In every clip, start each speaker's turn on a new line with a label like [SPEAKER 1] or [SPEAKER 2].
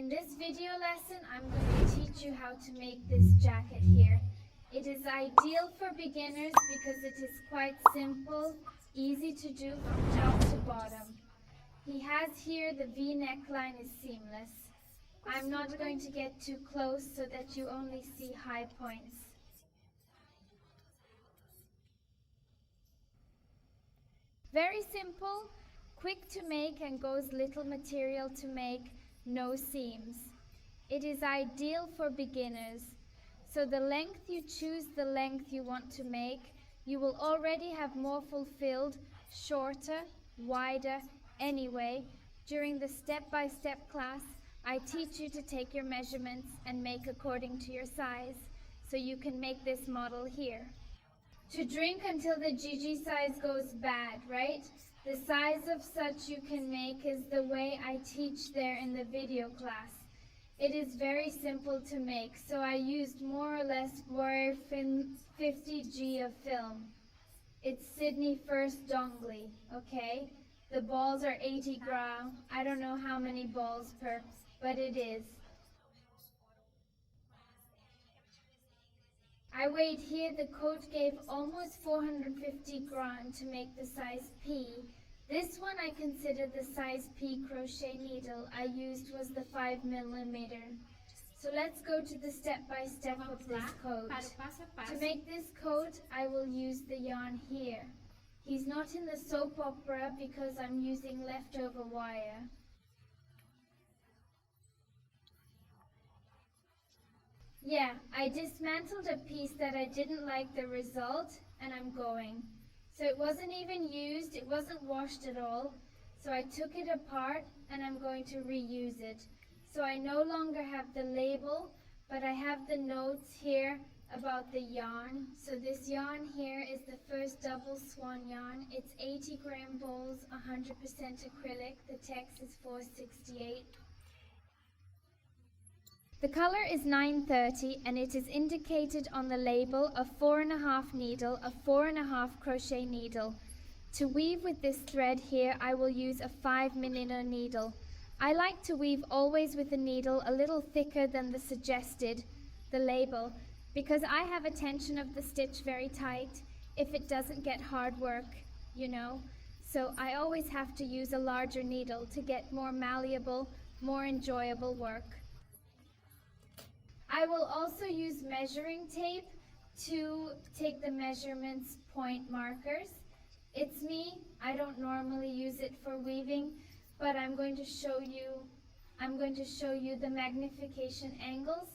[SPEAKER 1] In this video lesson, I'm going to teach you how to make this jacket here. It is ideal for beginners because it is quite simple, easy to do from top to bottom. He has here the V neckline is seamless. I'm not going to get too close so that you only see high points. Very simple, quick to make and goes little material to make, no seams. It is ideal for beginners. So the length you choose, the length you want to make, you will already have more fulfilled, shorter, wider, anyway. During the step-by-step class, I teach you to take your measurements and make according to your size, so you can make this model here. To drink until the Gigi size goes bad, right? The size of such you can make is the way I teach there in the video class. It is very simple to make, so I used more or less Warrior 50G of film. It's Sydney First Dongley, okay? The balls are 80 gram. I don't know how many balls per, but it is. I weighed here, the coat gave almost 450 gram to make the size P. This one I consider the size P crochet needle I used was the 5mm. So let's go to the step-by-step of this coat. To make this coat, I will use the yarn here. He's not in the soap opera because I'm using leftover wire. Yeah, I dismantled a piece that I didn't like the result, and I'm going. So it wasn't even used, it wasn't washed at all. So I took it apart, and I'm going to reuse it. So I no longer have the label, but I have the notes here about the yarn. So this yarn here is the first double swan yarn. It's 80 gram balls, 100% acrylic. The text is 468. The color is 930 and it is indicated on the label a 4.5 needle, a 4.5 crochet needle. To weave with this thread here, I will use a 5mm needle. I like to weave always with a needle a little thicker than the suggested, the label, because I have a tension of the stitch very tight if it doesn't get hard work, you know. So I always have to use a larger needle to get more malleable, more enjoyable work. I will also use measuring tape to take the measurements point markers. It's me, I don't normally use it for weaving, but I'm going to show you the magnification angles.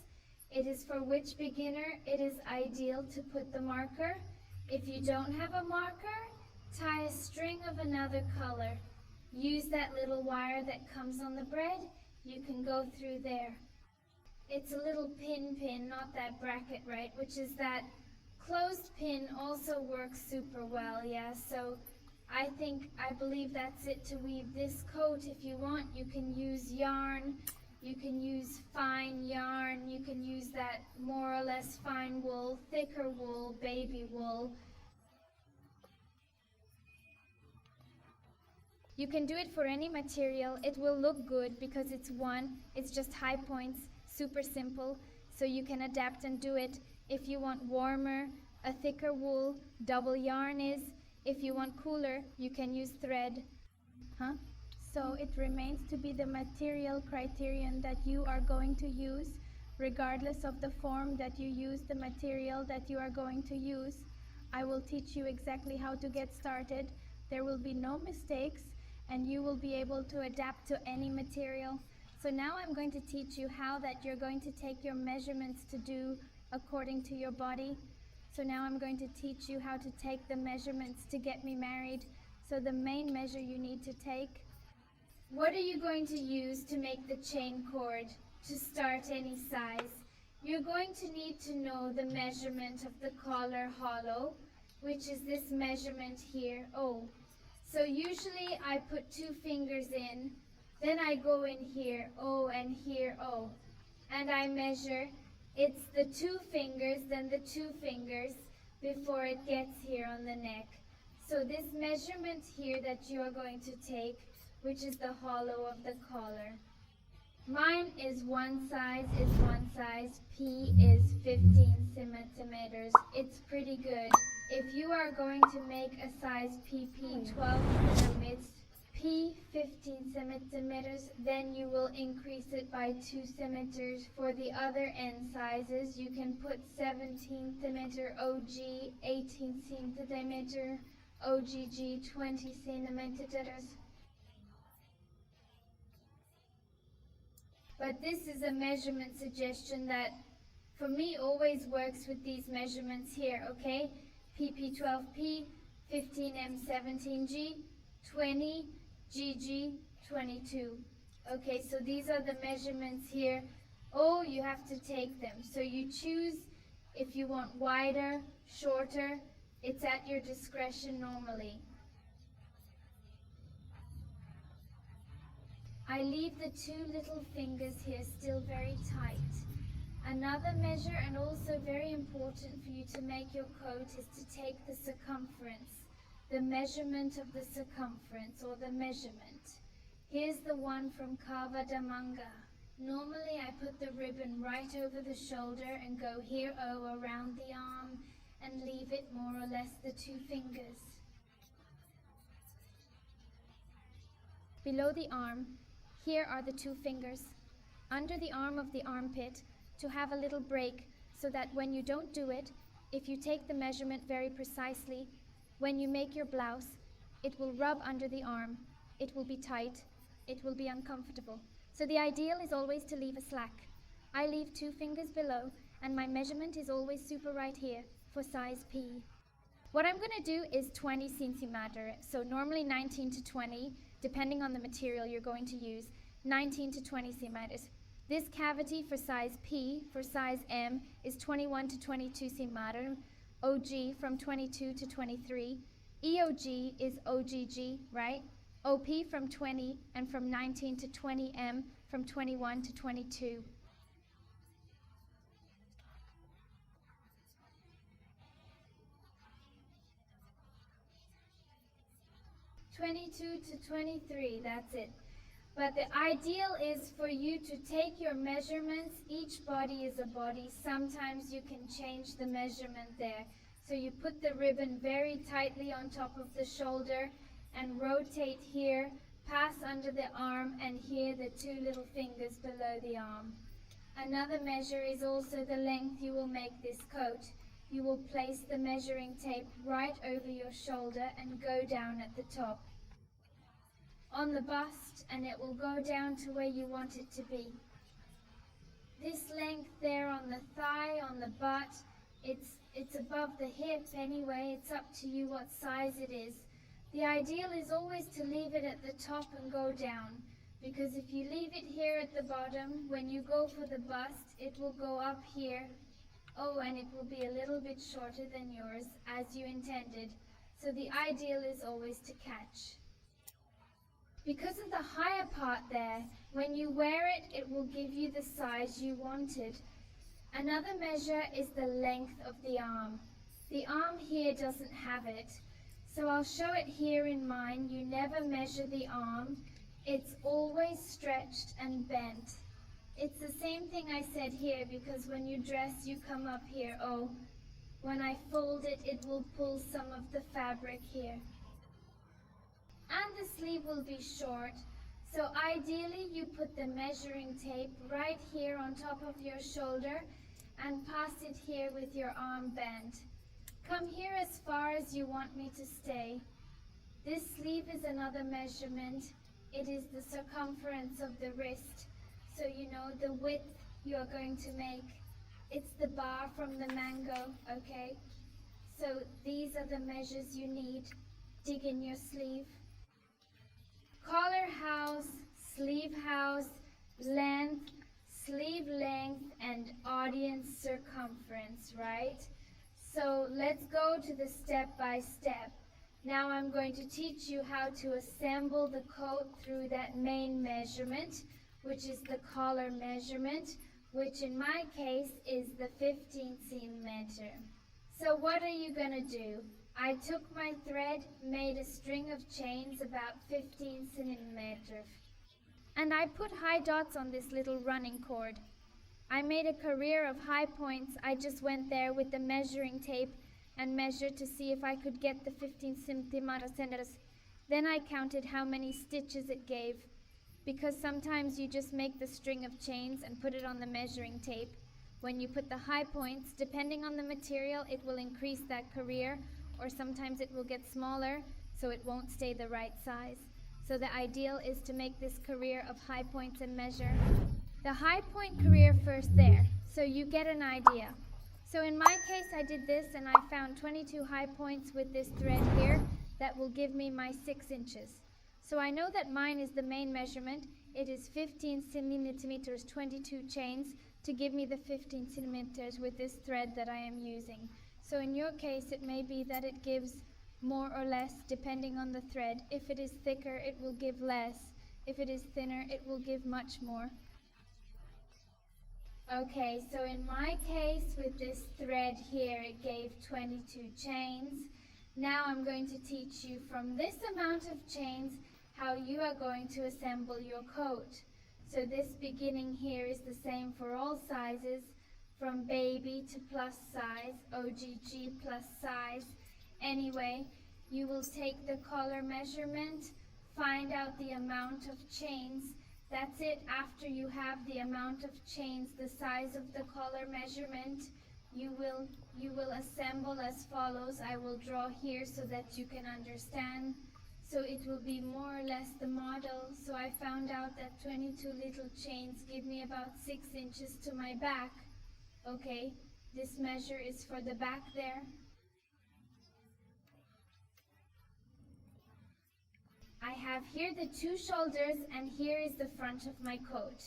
[SPEAKER 1] It is for which beginner it is ideal to put the marker. If you don't have a marker, tie a string of another color. Use that little wire that comes on the bread. You can go through there. It's a little pin, not that bracket, right? Which is that closed pin also works super well, yeah? So I believe that's it to weave this coat. If you want, you can use yarn, you can use fine yarn, you can use that more or less fine wool, thicker wool, baby wool. You can do it for any material. It will look good because it's just high points. Super simple, so you can adapt and do it. If you want warmer, a thicker wool, double yarn is. If you want cooler, you can use thread. So it remains to be the material criterion that you are going to use, regardless of the form that you use, the material that you are going to use. I will teach you exactly how to get started. There will be no mistakes, and you will be able to adapt to any material. So now I'm going to teach you how that you're going to take your measurements to do according to your body. So now I'm going to teach you how to take the measurements to get me married. So the main measure you need to take. What are you going to use to make the chain cord to start any size? You're going to need to know the measurement of the collar hollow, which is this measurement here, O. So usually I put 2 fingers in. Then I go in here, O, and here, O. And I measure, it's the 2 fingers, then the 2 fingers, before it gets here on the neck. So this measurement here that you are going to take, which is the hollow of the collar. Mine is one size, P is 15 centimeters. It's pretty good. If you are going to make a size PP 12 in the midst, P 15 centimeters, then you will increase it by 2 centimeters. For the other end sizes, you can put 17 centimeter OG, 18 centimeter OGG, 20 centimeters. But this is a measurement suggestion that for me always works with these measurements here, okay? PP12P, 15M 17G, 20 GG 22. Okay, so these are the measurements here. Oh, you have to take them. So you choose if you want wider, shorter. It's at your discretion normally. I leave the 2 little fingers here still very tight. Another measure, and also very important for you to make your coat, is to take the circumference. The measurement of the circumference, or the measurement. Here's the one from Cava da Manga. Normally I put the ribbon right over the shoulder and go here, around the arm, and leave it more or less the 2 fingers. Below the arm, here are the 2 fingers. Under the arm of the armpit, to have a little break, so that when you don't do it, if you take the measurement very precisely, when you make your blouse, it will rub under the arm, it will be tight, it will be uncomfortable. So the ideal is always to leave a slack. I leave 2 fingers below, and my measurement is always super right here for size P. What I'm going to do is 20 centimeter, so normally 19 to 20, depending on the material you're going to use, 19 to 20 centimeters. This cavity for size P, for size M, is 21 to 22 centimeter. OG from 22 to 23. EOG is OGG, right? OP from 20, and from 19 to 20 M from 21 to 22. to 23, that's it. But the ideal is for you to take your measurements. Each body is a body. Sometimes you can change the measurement there. So you put the ribbon very tightly on top of the shoulder and rotate here, pass under the arm, and here the 2 little fingers below the arm. Another measure is also the length you will make this coat. You will place the measuring tape right over your shoulder and go down at the top on the bust, and it will go down to where you want it to be. This length there on the thigh, on the butt, it's above the hip anyway. It's up to you what size it is. The ideal is always to leave it at the top and go down, because if you leave it here at the bottom, when you go for the bust, it will go up here. Oh, and it will be a little bit shorter than yours, as you intended. So the ideal is always to catch. Because of the higher part there, when you wear it, it will give you the size you wanted. Another measure is the length of the arm. The arm here doesn't have it, so I'll show it here in mine. You never measure the arm. It's always stretched and bent. It's the same thing I said here, because when you dress, you come up here. Oh, when I fold it, it will pull some of the fabric here. And the sleeve will be short, so ideally you put the measuring tape right here on top of your shoulder and pass it here with your arm bent. Come here as far as you want me to stay. This sleeve is another measurement. It is the circumference of the wrist, so you know the width you are going to make. It's the bar from the mango, okay? So these are the measures you need. Dig in your sleeve. Collar house, sleeve house, length, sleeve length, and audience circumference, right? So let's go to the step by step. Now I'm going to teach you how to assemble the coat through that main measurement, which is the collar measurement, which in my case is the 15 centimeter. So what are you going to do? I took my thread, made a string of chains about 15 centimeters, And I put high dots on this little running cord. I made a career of high points. I just went there with the measuring tape and measured to see if I could get the 15 centimeters. Then I counted how many stitches it gave, because sometimes you just make the string of chains and put it on the measuring tape. When you put the high points, depending on the material, it will increase that career, or sometimes it will get smaller, so it won't stay the right size. So the ideal is to make this career of high points and measure the high point career first there, so you get an idea. So in my case, I did this and I found 22 high points with this thread here that will give me my 6 inches. So I know that mine is the main measurement. It is 15 centimeters, 22 chains to give me the 15 centimeters with this thread that I am using. So in your case, it may be that it gives more or less depending on the thread. If it is thicker, it will give less. If it is thinner, it will give much more. Okay, so in my case with this thread here, it gave 22 chains. Now I'm going to teach you from this amount of chains how you are going to assemble your coat. So this beginning here is the same for all sizes, from baby to plus size, OGG plus size. Anyway, you will take the collar measurement, find out the amount of chains. That's it. After you have the amount of chains, the size of the collar measurement, you will assemble as follows. I will draw here so that you can understand. So it will be more or less the model. So I found out that 22 little chains give me about 6 inches to my back. Okay, this measure is for the back there. I have here the 2 shoulders and here is the front of my coat.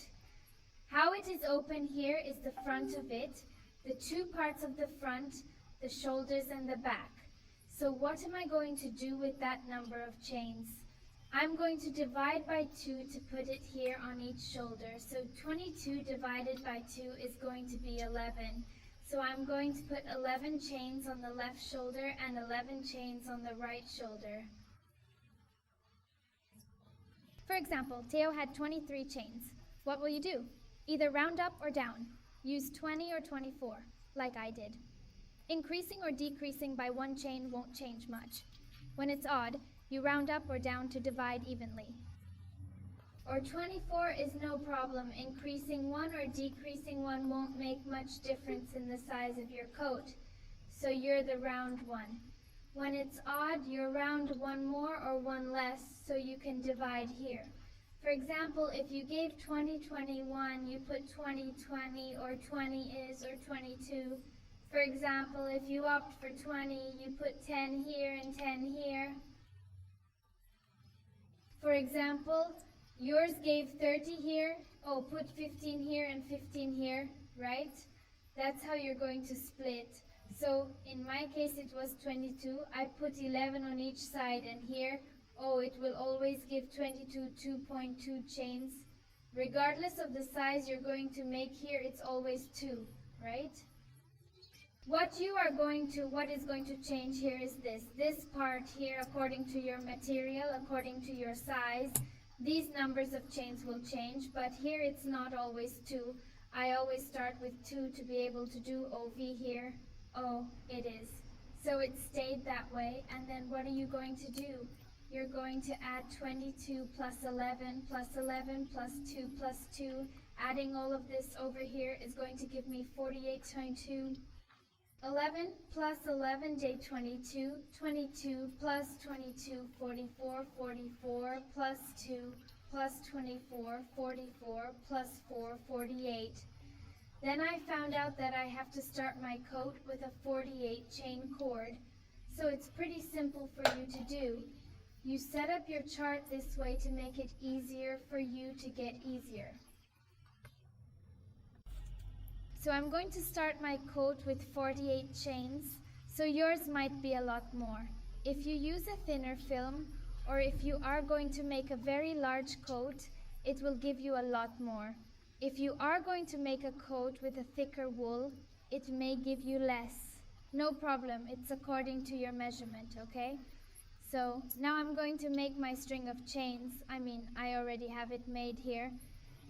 [SPEAKER 1] How it is open here is the front of it, the 2 parts of the front, the shoulders and the back. So what am I going to do with that number of chains? I'm going to divide by 2 to put it here on each shoulder. So 22 divided by 2 is going to be 11. So I'm going to put 11 chains on the left shoulder and 11 chains on the right shoulder. For example, Theo had 23 chains. What will you do? Either round up or down. Use 20 or 24, like I did. Increasing or decreasing by 1 chain won't change much. When it's odd, you round up or down to divide evenly. Or 24 is no problem. Increasing 1 or decreasing 1 won't make much difference in the size of your coat. So you're the round one. When it's odd, you're round 1 more or 1 less, so you can divide here. For example, if you gave 20, 21, you put 20, 20, or 20 is, or 22. For example, if you opt for 20, you put 10 here and 10 here. For example, yours gave 30 here. Oh, put 15 here and 15 here, right? That's how you're going to split. So in my case it was 22. I put 11 on each side, and here, oh, it will always give 22 2.2 chains. Regardless of the size you're going to make here, it's always 2, right? What is going to change here is this part here, according to your material, according to your size. These numbers of chains will change, but here it's not always 2. I always start with 2 to be able to do OV here. Oh, it is. So it stayed that way, and then what are you going to do? You're going to add 22 plus 11 plus 11 plus 2 plus 2. Adding all of this over here is going to give me 48.2. 11 plus 11 day 22, 22 plus 22, 44, 44 plus 2 plus 24, 44 plus 4, 48. Then I found out that I have to start my coat with a 48 chain cord. So it's pretty simple for you to do. You set up your chart this way to make it easier for you to get easier. So I'm going to start my coat with 48 chains, so yours might be a lot more. If you use a thinner film, or if you are going to make a very large coat, it will give you a lot more. If you are going to make a coat with a thicker wool, it may give you less. No problem, it's according to your measurement, okay? So now I'm going to make my string of chains. I already have it made here,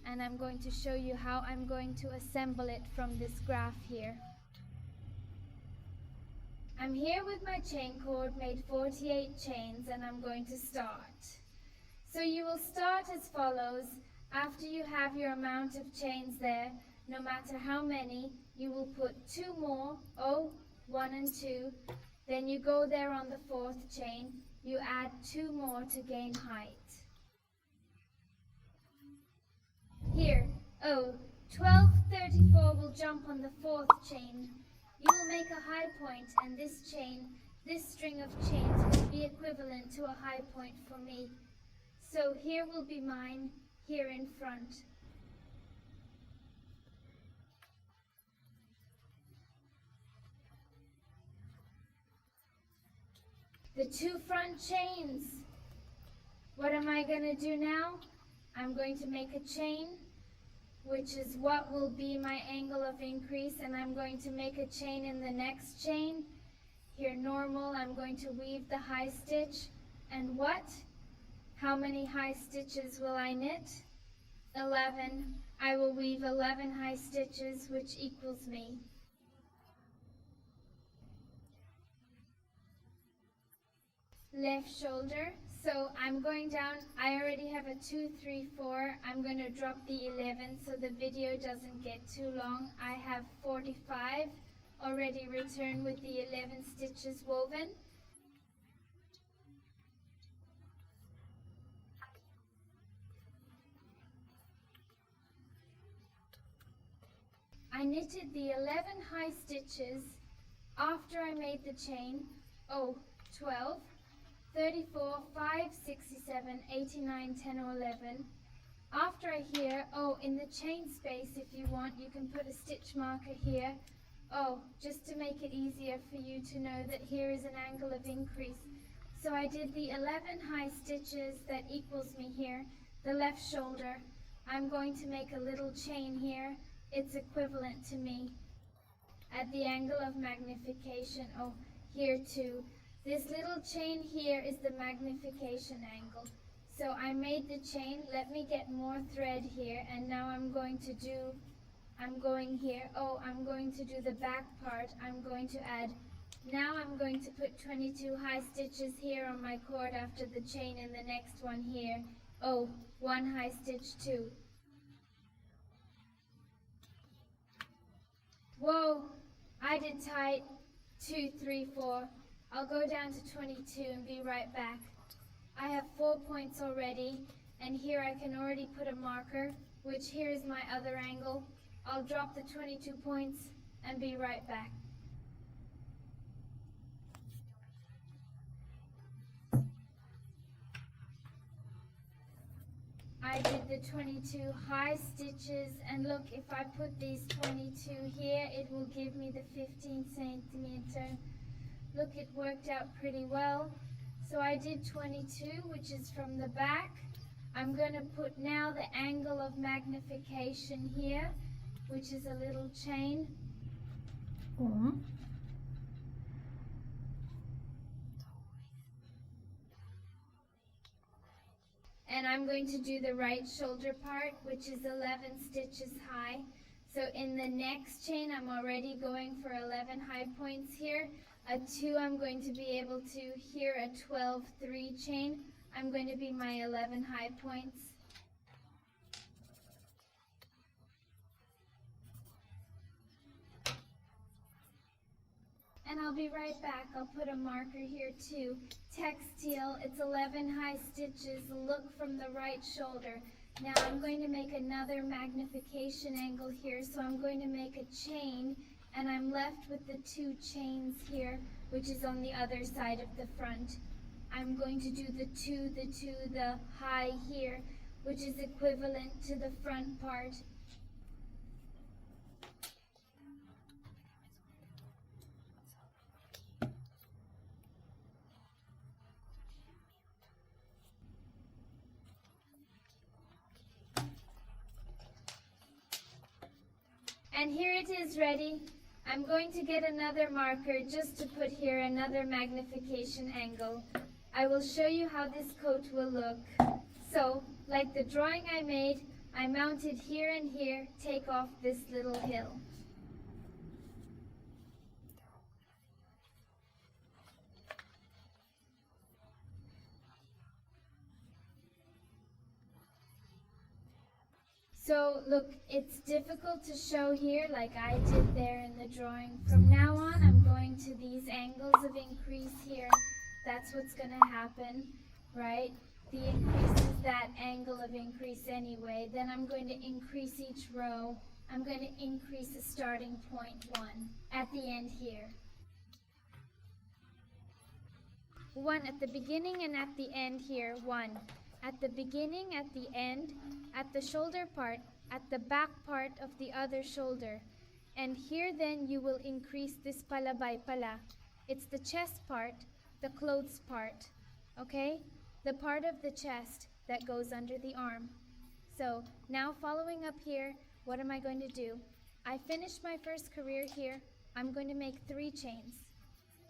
[SPEAKER 1] and I'm going to show you how I'm going to assemble it from this graph here. I'm here with my chain cord, made 48 chains, and I'm going to start. So you will start as follows. After you have your amount of chains there, no matter how many, you will put 2 more, 1 and 2. Then you go there on the 4th chain, you add 2 more to gain height. Here, 12, 34 will jump on the 4th chain. You will make a high point, and this string of chains will be equivalent to a high point for me. So here will be mine, here in front. The 2 front chains. What am I going to do now? I'm going to make a chain, which is what will be my angle of increase, and I'm going to make a chain in the next chain. Here normal, I'm going to weave the high stitch, and what? How many high stitches will I knit? 11. I will weave 11 high stitches, which equals me. Left shoulder. So I'm going down, I already have a 2, 3, 4. I'm going to drop the 11 so the video doesn't get too long. I have 45 already returned with the 11 stitches woven. I knitted the 11 high stitches after I made the chain, 12, 34, 5, 67, 89, 10 or 11. After I hear, in the chain space, if you want, you can put a stitch marker here. Just to make it easier for you to know that here is an angle of increase. So I did the 11 high stitches that equals me here, the left shoulder. I'm going to make a little chain here. It's equivalent to me. At the angle of magnification, here too. This little chain here is the magnification angle. So I made the chain, let me get more thread here, and now I'm going to do the back part. I'm going to add, now I'm going to put 22 high stitches here on my cord after the chain, and the next one here. 1 high stitch, 2. Whoa, I did tight. 2, 3, 4. I'll go down to 22 and be right back. I have 4 points already, and here I can already put a marker, which here is my other angle. I'll drop the 22 points and be right back. I did the 22 high stitches, and look, if I put these 22 here, it will give me the 15 centimeter. Look, it worked out pretty well. So I did 22, which is from the back. I'm going to put now the angle of magnification here, which is a little chain. And I'm going to do the right shoulder part, which is 11 stitches high. So in the next chain, I'm already going for 11 high points here. A 2, I'm going to be able to, here a 12, 3 chain. I'm going to be my 11 high points. And I'll be right back. I'll put a marker here too. Textile, it's 11 high stitches. Look from the right shoulder. Now I'm going to make another magnification angle here. So I'm going to make a chain, and I'm left with the 2 chains here, which is on the other side of the front. I'm going to do the 2, the high here, which is equivalent to the front part. And here it is ready. I'm going to get another marker just to put here another magnification angle. I will show you how this coat will look. So, like the drawing I made, I mounted here and here, take off this little hill. So look, it's difficult to show here like I did there in the drawing. From now on, I'm going to these angles of increase here. That's what's going to happen, right? The increase is that angle of increase anyway. Then I'm going to increase each row. I'm going to increase the starting point 1 at the end here. 1 at the beginning and at the end here, 1. At the beginning, at the end, at the shoulder part, at the back part of the other shoulder. And here then you will increase this palabay pala. It's the chest part, the clothes part, okay? The part of the chest that goes under the arm. So now following up here, what am I going to do? I finished my first career here. I'm going to make 3 chains,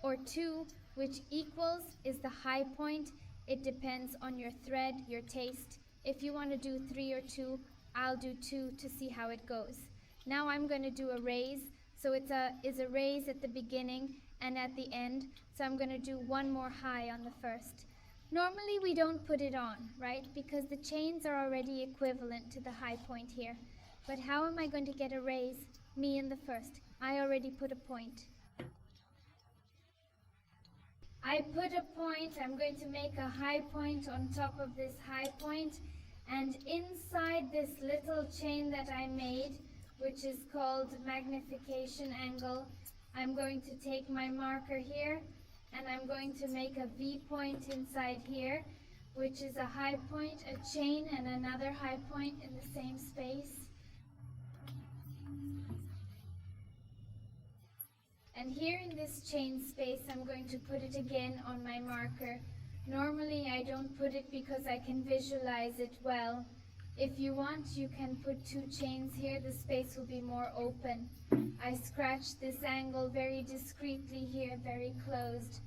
[SPEAKER 1] or 2, which equals is the high point. It depends on your thread, your taste. If you want to do 3 or 2, I'll do 2 to see how it goes. Now I'm going to do a raise. So it's a raise at the beginning and at the end. So I'm going to do 1 more high on the first. Normally we don't put it on, right? Because the chains are already equivalent to the high point here. But how am I going to get a raise? Me in the first. I already put a point. I put a point, I'm going to make a high point on top of this high point, and inside this little chain that I made, which is called magnification angle, I'm going to take my marker here, and I'm going to make a V point inside here, which is a high point, a chain, and another high point in the same space. And here in this chain space, I'm going to put it again on my marker. Normally I don't put it because I can visualize it well. If you want, you can put 2 chains here, the space will be more open. I scratched this angle very discreetly here, very closed.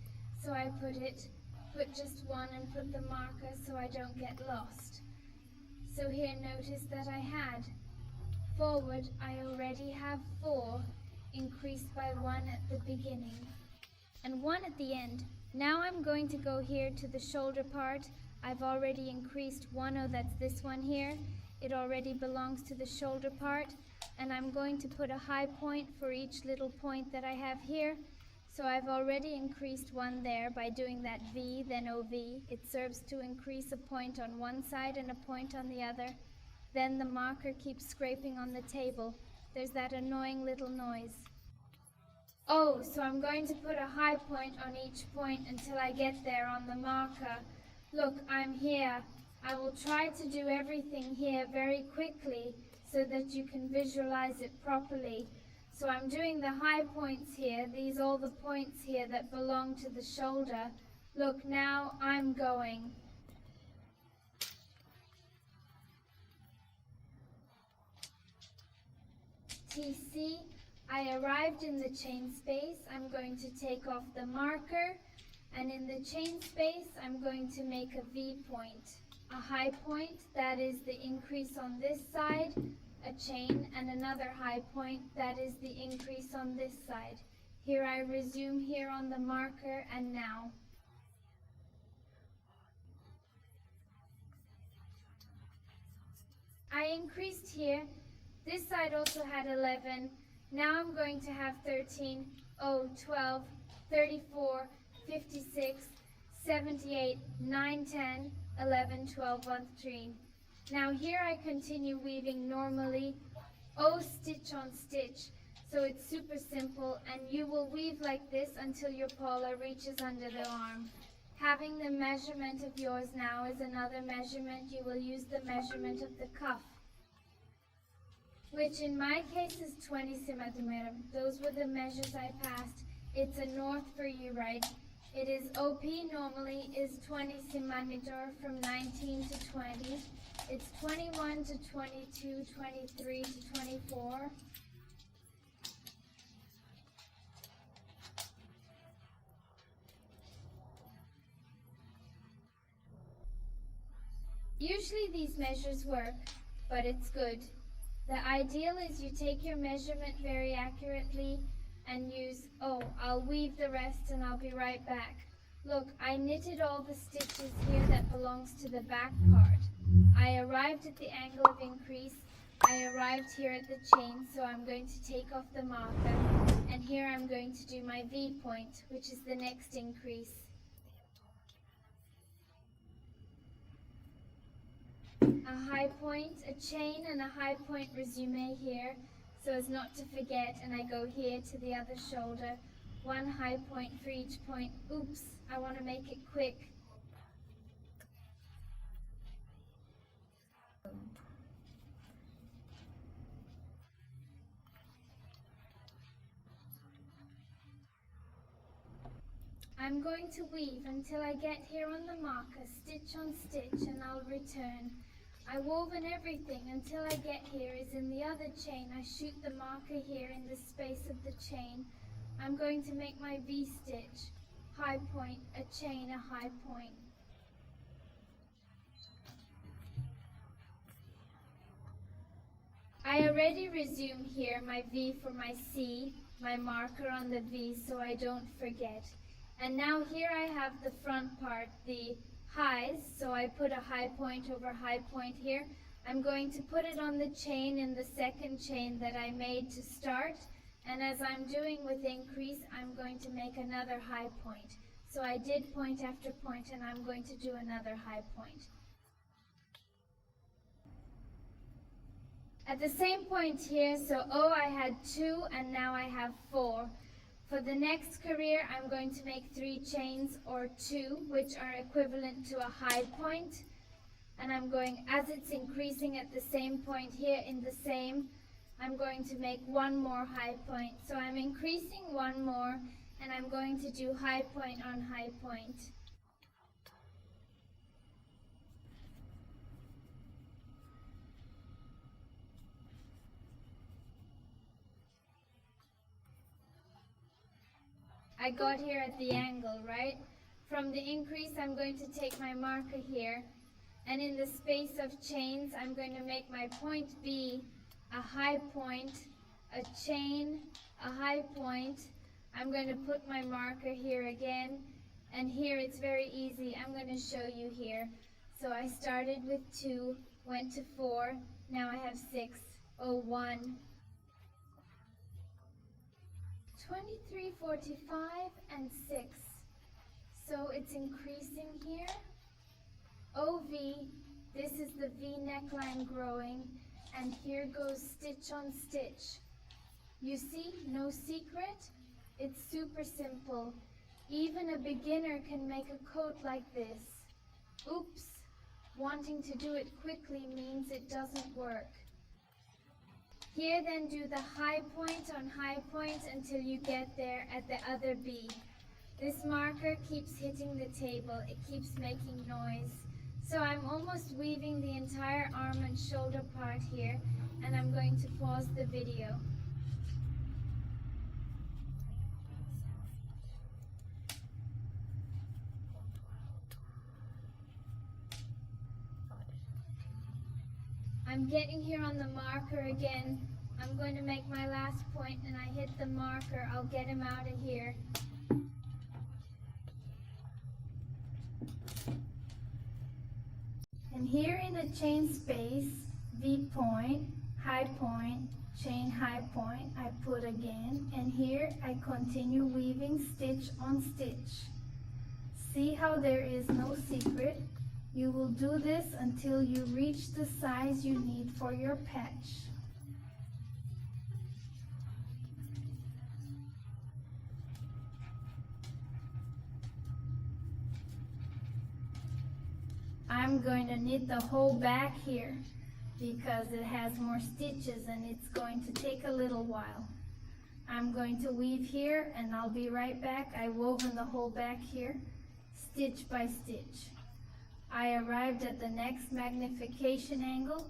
[SPEAKER 1] So I put just 1 and put the marker so I don't get lost. So here notice that I had forward, I already have 4. Increased by 1 at the beginning and 1 at the end. Now I'm going to go here to the shoulder part. I've already increased 1, oh that's this one here. It already belongs to the shoulder part, and I'm going to put a high point for each little point that I have here. So I've already increased 1 there by doing that V, then OV. It serves to increase a point on one side and a point on the other. Then the marker keeps scraping on the table. There's that annoying little noise. Oh, so I'm going to put a high point on each point until I get there on the marker. Look, I'm here. I will try to do everything here very quickly so that you can visualize it properly. So I'm doing the high points here. These are all the points here that belong to the shoulder. Look, now I'm going. TC, I arrived in the chain space. I'm going to take off the marker, and in the chain space I'm going to make a V point. A high point, that is the increase on this side, a chain, and another high point, that is the increase on this side. Here I resume here on the marker, and now. I increased here. This side also had 11. Now I'm going to have 13, 12, 34, 56, 78, 9, 10, 11, 12, 1, 3. Now here I continue weaving normally, stitch on stitch. So it's super simple, and you will weave like this until your paula reaches under the arm. Having the measurement of yours now is another measurement. You will use the measurement of the cuff, which in my case is 20 centimeters. Those were the measures I passed. It's a north for you, right? It is OP normally is 20 centimeters from 19 to 20. It's 21 to 22, 23 to 24. Usually these measures work, but it's good. The ideal is you take your measurement very accurately and use, oh, I'll weave the rest and I'll be right back. Look, I knitted all the stitches here that belongs to the back part. I arrived at the angle of increase. I arrived here at the chain, so I'm going to take off the marker, and here I'm going to do my V point, which is the next increase. A high point, a chain, and a high point resume here, so as not to forget, and I go here to the other shoulder. One high point for each point. Oops, I want to make it quick. I'm going to weave until I get here on the marker, stitch on stitch, and I'll return. I woven everything until I get here is in the other chain. I shoot the marker here in the space of the chain. I'm going to make my V stitch, high point, a chain, a high point. I already resume here my V for my C, my marker on the V so I don't forget. And now here I have the front part, the highs, so I put a high point over high point here. I'm going to put it on the chain in the second chain that I made to start, and as I'm doing with increase, I'm going to make another high point. So I did point after point, and I'm going to do another high point. At the same point here, so oh, I had 2 and now I have 4. For the next career, I'm going to make 3 chains or 2, which are equivalent to a high point. And I'm going, as it's increasing at the same point here in the same, I'm going to make 1 more high point. So I'm increasing 1 more, and I'm going to do high point on high point. I got here at the angle, right? From the increase, I'm going to take my marker here, and in the space of chains, I'm going to make my point B a high point, a chain, a high point. I'm going to put my marker here again, and here it's very easy. I'm going to show you here. So I started with 2, went to 4, now I have 6, 1, 23, 45, and 6. So it's increasing here. OV, this is the V neckline growing, and here goes stitch on stitch. You see, no secret. It's super simple. Even a beginner can make a coat like this. Oops, wanting to do it quickly means it doesn't work. Here then do the high point on high point until you get there at the other B. This marker keeps hitting the table, it keeps making noise. So I'm almost weaving the entire arm and shoulder part here, and I'm going to pause the video. I'm getting here on the marker again. I'm going to make my last point, and I hit the marker. I'll get him out of here. And here in the chain space, V point, high point, chain high point, I put again, and here I continue weaving stitch on stitch. See how there is no secret? You will do this until you reach the size you need for your patch. I'm going to knit the whole back here because it has more stitches and it's going to take a little while. I'm going to weave here and I'll be right back. I woven the whole back here, stitch by stitch. I arrived at the next magnification angle,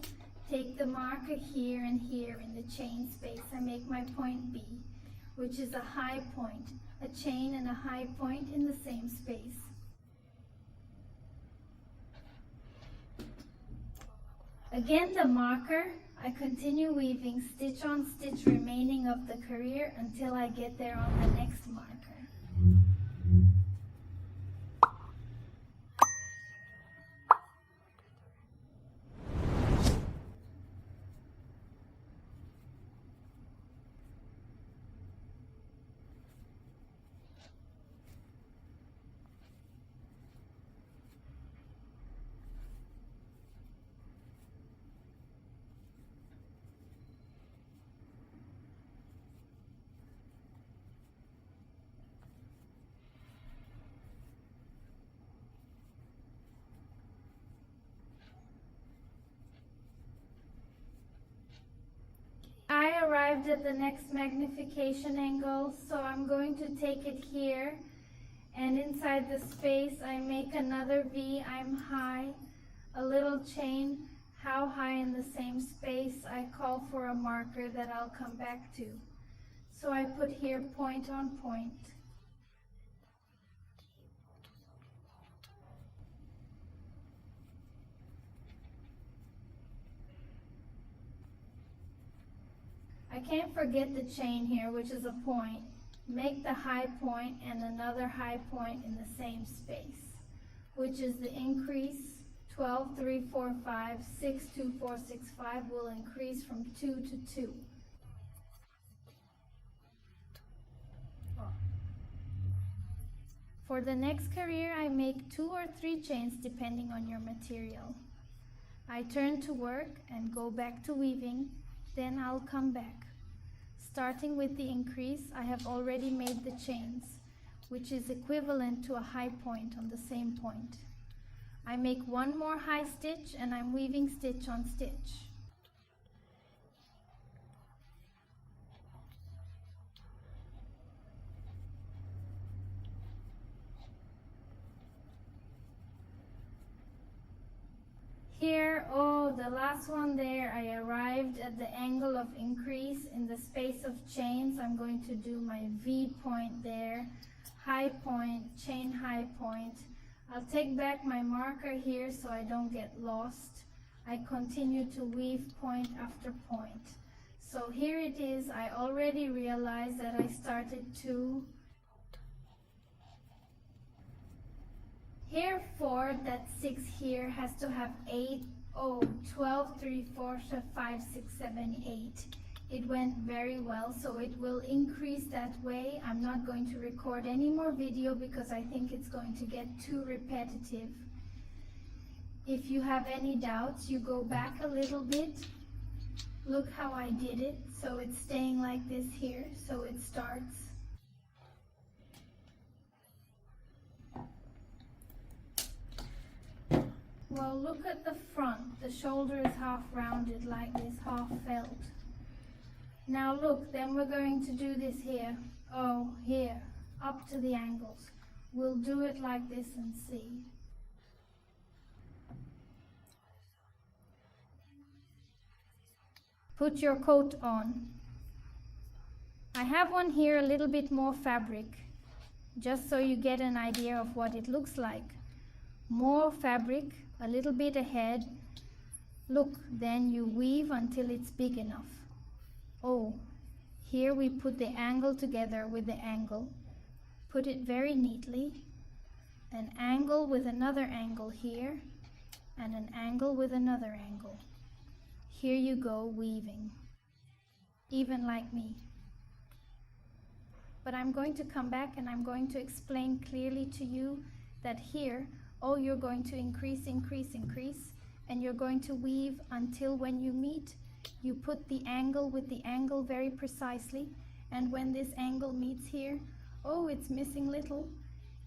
[SPEAKER 1] take the marker here and here in the chain space. I make my point B, which is a high point, a chain and a high point in the same space. Again the marker, I continue weaving stitch on stitch remaining of the career until I get there on the next marker. I arrived at the next magnification angle, so I'm going to take it here, and inside the space I make another V. I'm high, a little chain. How high in the same space? I call for a marker that I'll come back to. So I put here point on point. I can't forget the chain here, which is a point. Make the high point and another high point in the same space, which is the increase. 12, 3, 4, 5, 6, 2, 4, 6, 5 will increase from 2 to 2. For the next career, I make 2 or 3 chains depending on your material. I turn to work and go back to weaving, then I'll come back. Starting with the increase, I have already made the chains, which is equivalent to a high point on the same point. I make 1 more high stitch and I'm weaving stitch on stitch. Here, oh, the last one there, I arrived at the angle of increase in the space of chains. I'm going to do my V point there, high point, chain high point. I'll take back my marker here so I don't get lost. I continue to weave point after point. So here it is. I already realized that I started 2. Here 4, that 6 here has to have 8, 12, 3, 4, 5, 6, 7, 8. It went very well, so it will increase that way. I'm not going to record any more video because I think it's going to get too repetitive. If you have any doubts, you go back a little bit. Look how I did it. So it's staying like this here, so it starts. Well, look at the front. The shoulder is half rounded like this, half felt. Now look, then we're going to do this here. Oh, here, up to the angles. We'll do it like this and see. Put your coat on. I have one here, a little bit more fabric, just so you get an idea of what it looks like. More fabric, a little bit ahead. Look, then you weave until it's big enough. Oh, here we put the angle together with the angle. Put it very neatly. An angle with another angle here, and an angle with another angle. Here you go weaving, even like me. But I'm going to come back and I'm going to explain clearly to you that here, oh, you're going to increase, increase, increase, and you're going to weave until when you meet, you put the angle with the angle very precisely, and when this angle meets here, oh, it's missing little.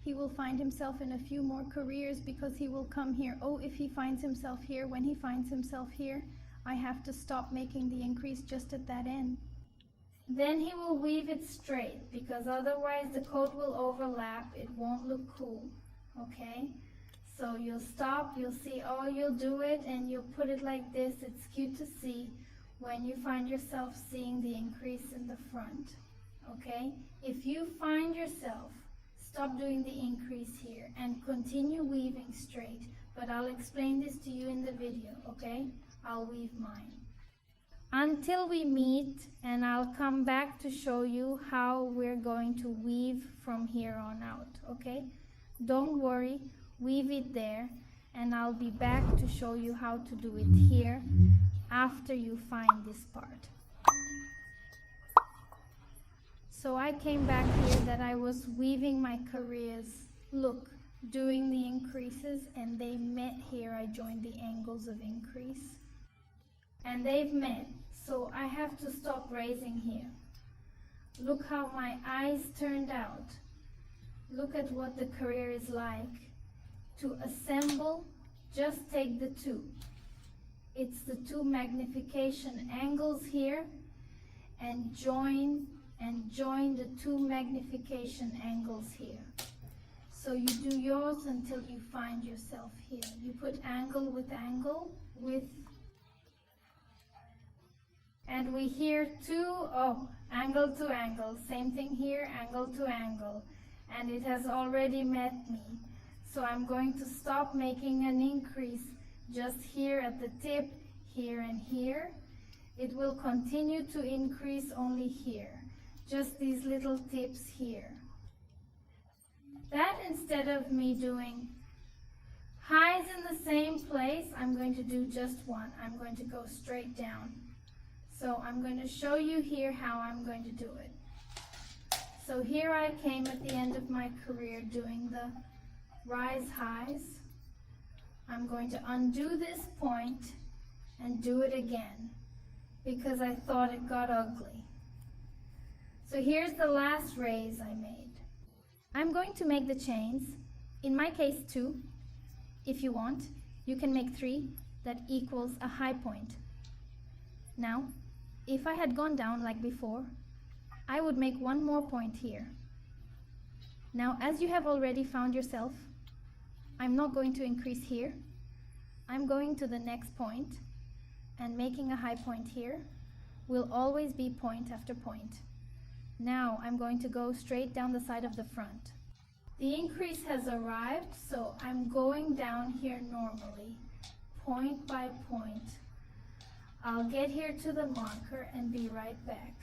[SPEAKER 1] He will find himself in a few more careers because he will come here. Oh, if he finds himself here, when he finds himself here, I have to stop making the increase just at that end. Then he will weave it straight because otherwise the coat will overlap. It won't look cool, okay? So you'll stop, you'll see, oh, you'll do it and you'll put it like this. It's cute to see when you find yourself seeing the increase in the front, okay? If you find yourself, stop doing the increase here and continue weaving straight, but I'll explain this to you in the video, okay? I'll weave mine. Until we meet, and I'll come back to show you how we're going to weave from here on out, okay? Don't worry, weave it there, and I'll be back to show you how to do it here after you find this part. So I came back here that I was weaving my careers, look, doing the increases, and they met here. I joined the angles of increase, and they've met, so I have to stop raising here. Look how my eyes turned out. Look at what the career is like. To assemble, just take the two. It's the two magnification angles here, and join the two magnification angles here. So you do yours until you find yourself here. You put angle with angle with, and we hear angle to angle. Same thing here, angle to angle. And it has already met me. So I'm going to stop making an increase just here at the tip, here and here. It will continue to increase only here. Just these little tips here. That instead of me doing highs in the same place, I'm going to do just one. I'm going to go straight down. So I'm going to show you here how I'm going to do it. So here I came at the end of my career doing the rise highs. I'm going to undo this point and do it again because I thought it got ugly. So here's the last raise I made. I'm going to make the chains, in my case 2. If you want, you can make 3 that equals a high point. Now, if I had gone down like before, I would make one more point here. Now, as you have already found yourself, I'm not going to increase here. I'm going to the next point, and making a high point here will always be point after point. Now I'm going to go straight down the side of the front. The increase has arrived, so I'm going down here normally, point by point. I'll get here to the marker and be right back.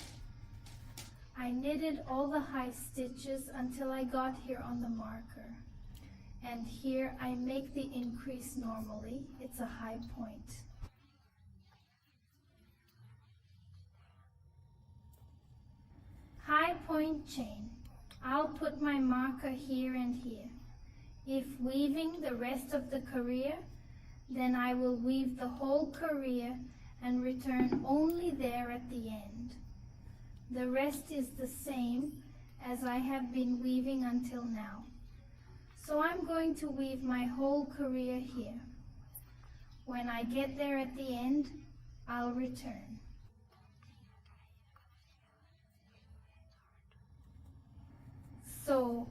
[SPEAKER 1] I knitted all the high stitches until I got here on the marker. And here I make the increase normally. It's a high point. High point chain. I'll put my marker here and here. If weaving the rest of the career, then I will weave the whole career and return only there at the end. The rest is the same as I have been weaving until now. So I'm going to weave my whole career here. When I get there at the end, I'll return. So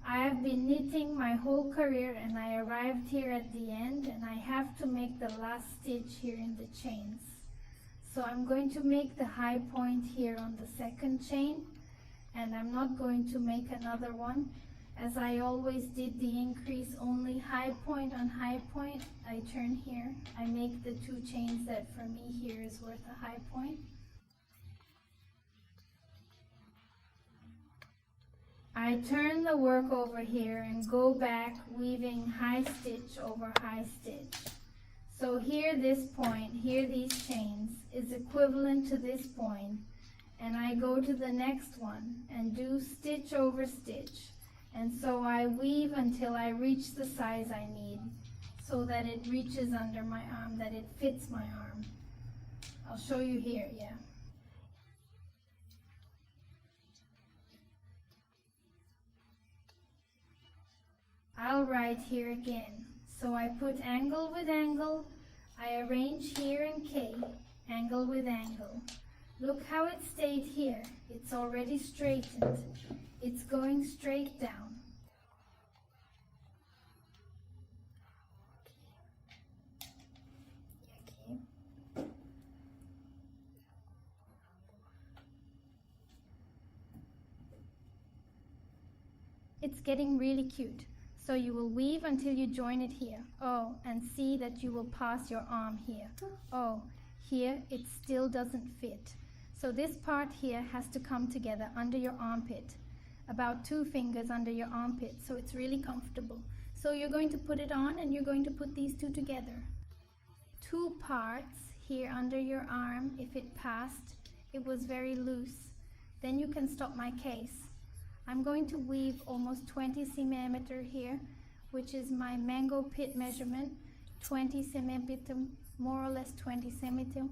[SPEAKER 1] I have been knitting my whole career and I arrived here at the end and I have to make the last stitch here in the chains. So I'm going to make the high point here on the second chain, and I'm not going to make another one. As I always did the increase only high point on high point, I turn here, I make the 2 chains that for me here is worth a high point. I turn the work over here and go back weaving high stitch over high stitch. So here this point, here these chains is equivalent to this point, and I go to the next one and do stitch over stitch. And so I weave until I reach the size I need so that it reaches under my arm, that it fits my arm. I'll show you here, yeah. I'll write here again. So I put angle with angle, I arrange here in K, angle with angle. Look how it stayed here. It's already straightened. It's going straight down. It's getting really cute. So you will weave until you join it here. Oh, and see that you will pass your arm here. Oh, here it still doesn't fit. So this part here has to come together under your armpit, about 2 fingers under your armpit, so it's really comfortable. So you're going to put it on and you're going to put these 2 together. 2 parts here under your arm. If it passed, it was very loose, then you can stop my case. I'm going to weave almost 20 centimeter here, which is my mango pit measurement, 20 centimeter, more or less 20 centimeter,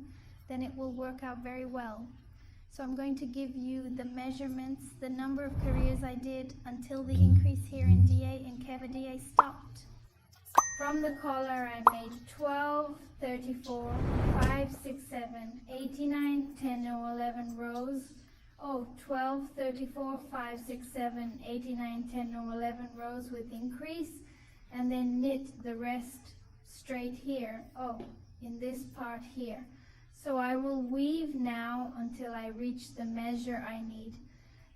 [SPEAKER 1] then it will work out very well. So I'm going to give you the measurements, the number of careers I did until the increase here in DA and cavalier stopped. From the collar I made 12, 34, 5, 6, 7, 89, 10 or 11 rows. Oh, 12, 34, 5, 6, 7, 89, 10 or 11 rows with increase, and then knit the rest straight here. Oh, in this part here. So I will weave now until I reach the measure I need.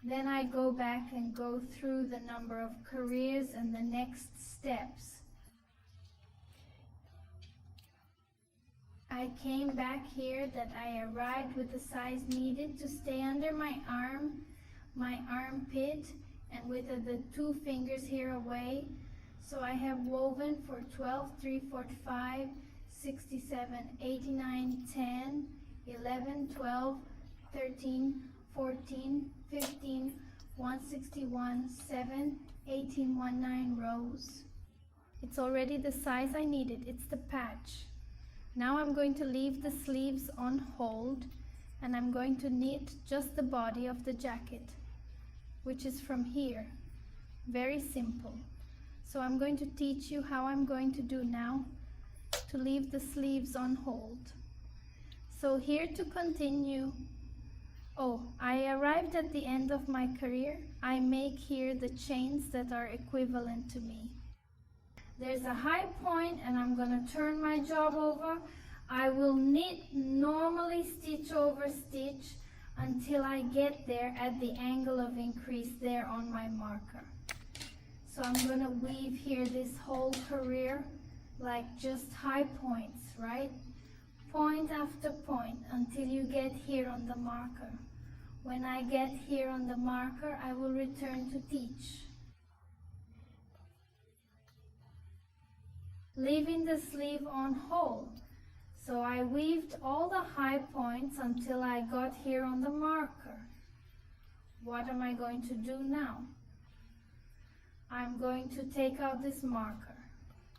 [SPEAKER 1] Then I go back and go through the number of careers and the next steps. I came back here that I arrived with the size needed to stay under my armpit, and with the 2 fingers here away. So I have woven for 12, 3, 45, 67, 89, 10, 11, 12, 13, 14, 15, 161, 7, 18, 19 rows. It's already the size I needed. It's the patch. Now I'm going to leave the sleeves on hold, and I'm going to knit just the body of the jacket, which is from here. Very simple. So I'm going to teach you how I'm going to do now to leave the sleeves on hold. So here to continue, oh, I arrived at the end of my career. I make here the chains that are equivalent to me. There's a high point and I'm going to turn my job over. I will knit normally stitch over stitch until I get there at the angle of increase there on my marker. So I'm going to weave here this whole career like just high points, right? Point after point until you get here on the marker. When I get here on the marker, I will return to teach. Leaving the sleeve on hold. So I weaved all the high points until I got here on the marker. What am I going to do now? I'm going to take out this marker.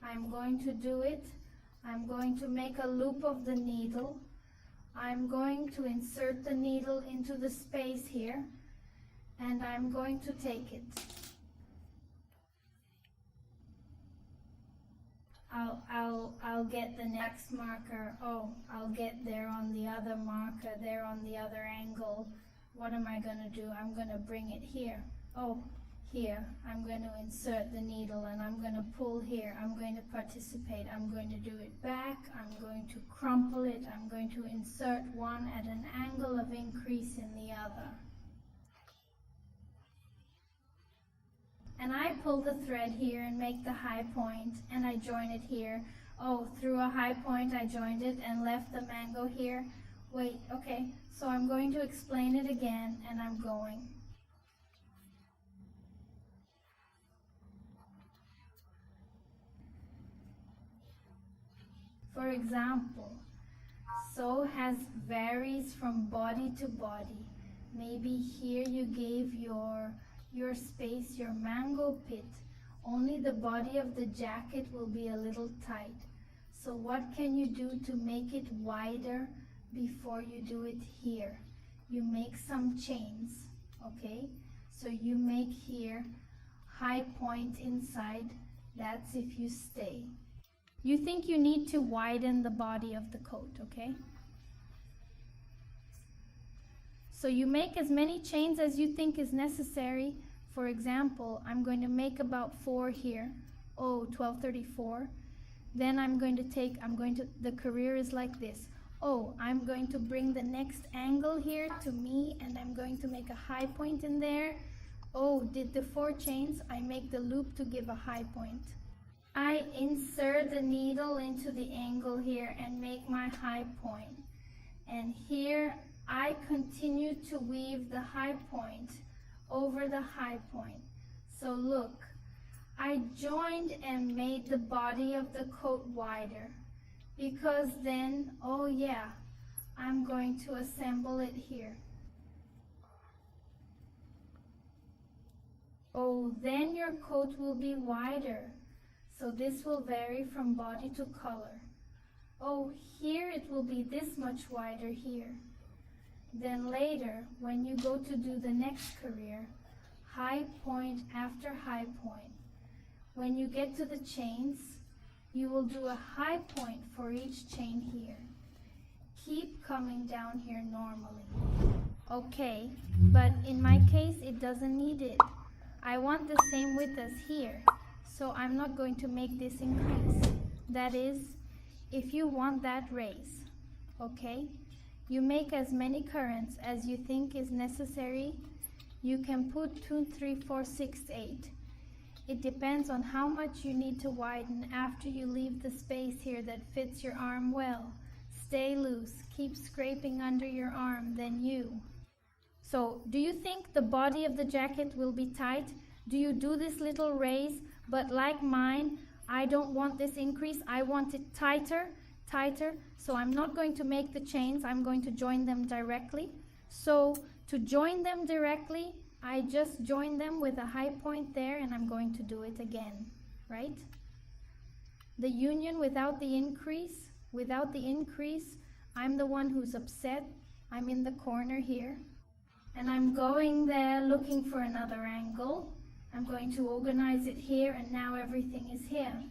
[SPEAKER 1] I'm going to do it. I'm going to make a loop of the needle. I'm going to insert the needle into the space here, and I'm going to take it. I'll get the next marker. Oh, I'll get there on the other marker, there on the other angle. What am I going to do? I'm going to bring it here. Oh, here. I'm going to insert the needle and I'm going to pull here. I'm going to participate. I'm going to do it back. I'm going to crumple it. I'm going to insert one at an angle of increase in the other. And I pull the thread here and make the high point, and I join it here. Oh, through a high point I joined it and left the mango here. Wait, okay, so I'm going to explain it again, and I'm going. For example, sew has varies from body to body. Maybe here you gave your space, your mango pit. Only the body of the jacket will be a little tight. So what can you do to make it wider before you do it here? You make some chains, okay? So you make here high point inside. That's if you stay. You think you need to widen the body of the coat, okay? So you make as many chains as you think is necessary. For example, I'm going to make about 4 here. Oh, 1234. Then the career is like this. Oh, I'm going to bring the next angle here to me, and I'm going to make a high point in there. Oh, did the 4 chains, I make the loop to give a high point. I insert the needle into the angle here and make my high point. And here I continue to weave the high point over the high point. So look, I joined and made the body of the coat wider, because then, oh yeah, I'm going to assemble it here. Oh, then your coat will be wider. So this will vary from body to color. Oh, here it will be this much wider here. Then later, when you go to do the next career, high point after high point. When you get to the chains, you will do a high point for each chain here. Keep coming down here normally. Okay, but in my case, it doesn't need it. I want the same width as here, so I'm not going to make this increase. That is, if you want that raise, okay? You make as many currents as you think is necessary. You can put 2, 3, 4, 6, 8. It depends on how much you need to widen after you leave the space here that fits your arm well. Stay loose, keep scraping under your arm, then you. So, do you think the body of the jacket will be tight? Do you do this little raise, but like mine, I don't want this increase, I want it tighter, so I'm not going to make the chains, I'm going to join them directly. So, to join them directly, I just join them with a high point there, and I'm going to do it again, right? The union without the increase, I'm the one who's upset. I'm in the corner here. And I'm going there looking for another angle. I'm going to organize it here, and now everything is here.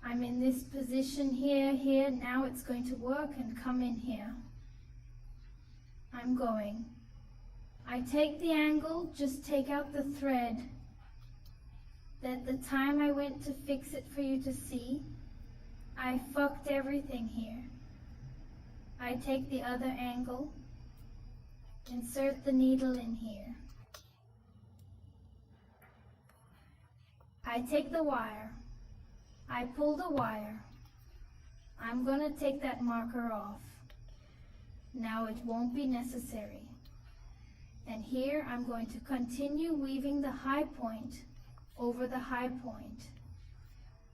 [SPEAKER 1] I'm in this position here, now it's going to work and come in here. I'm going. I take the angle, just take out the thread. At the time I went to fix it for you to see, I fucked everything here. I take the other angle, insert the needle in here. I take the wire. I pull the wire. I'm going to take that marker off. Now it won't be necessary. And here I'm going to continue weaving the high point over the high point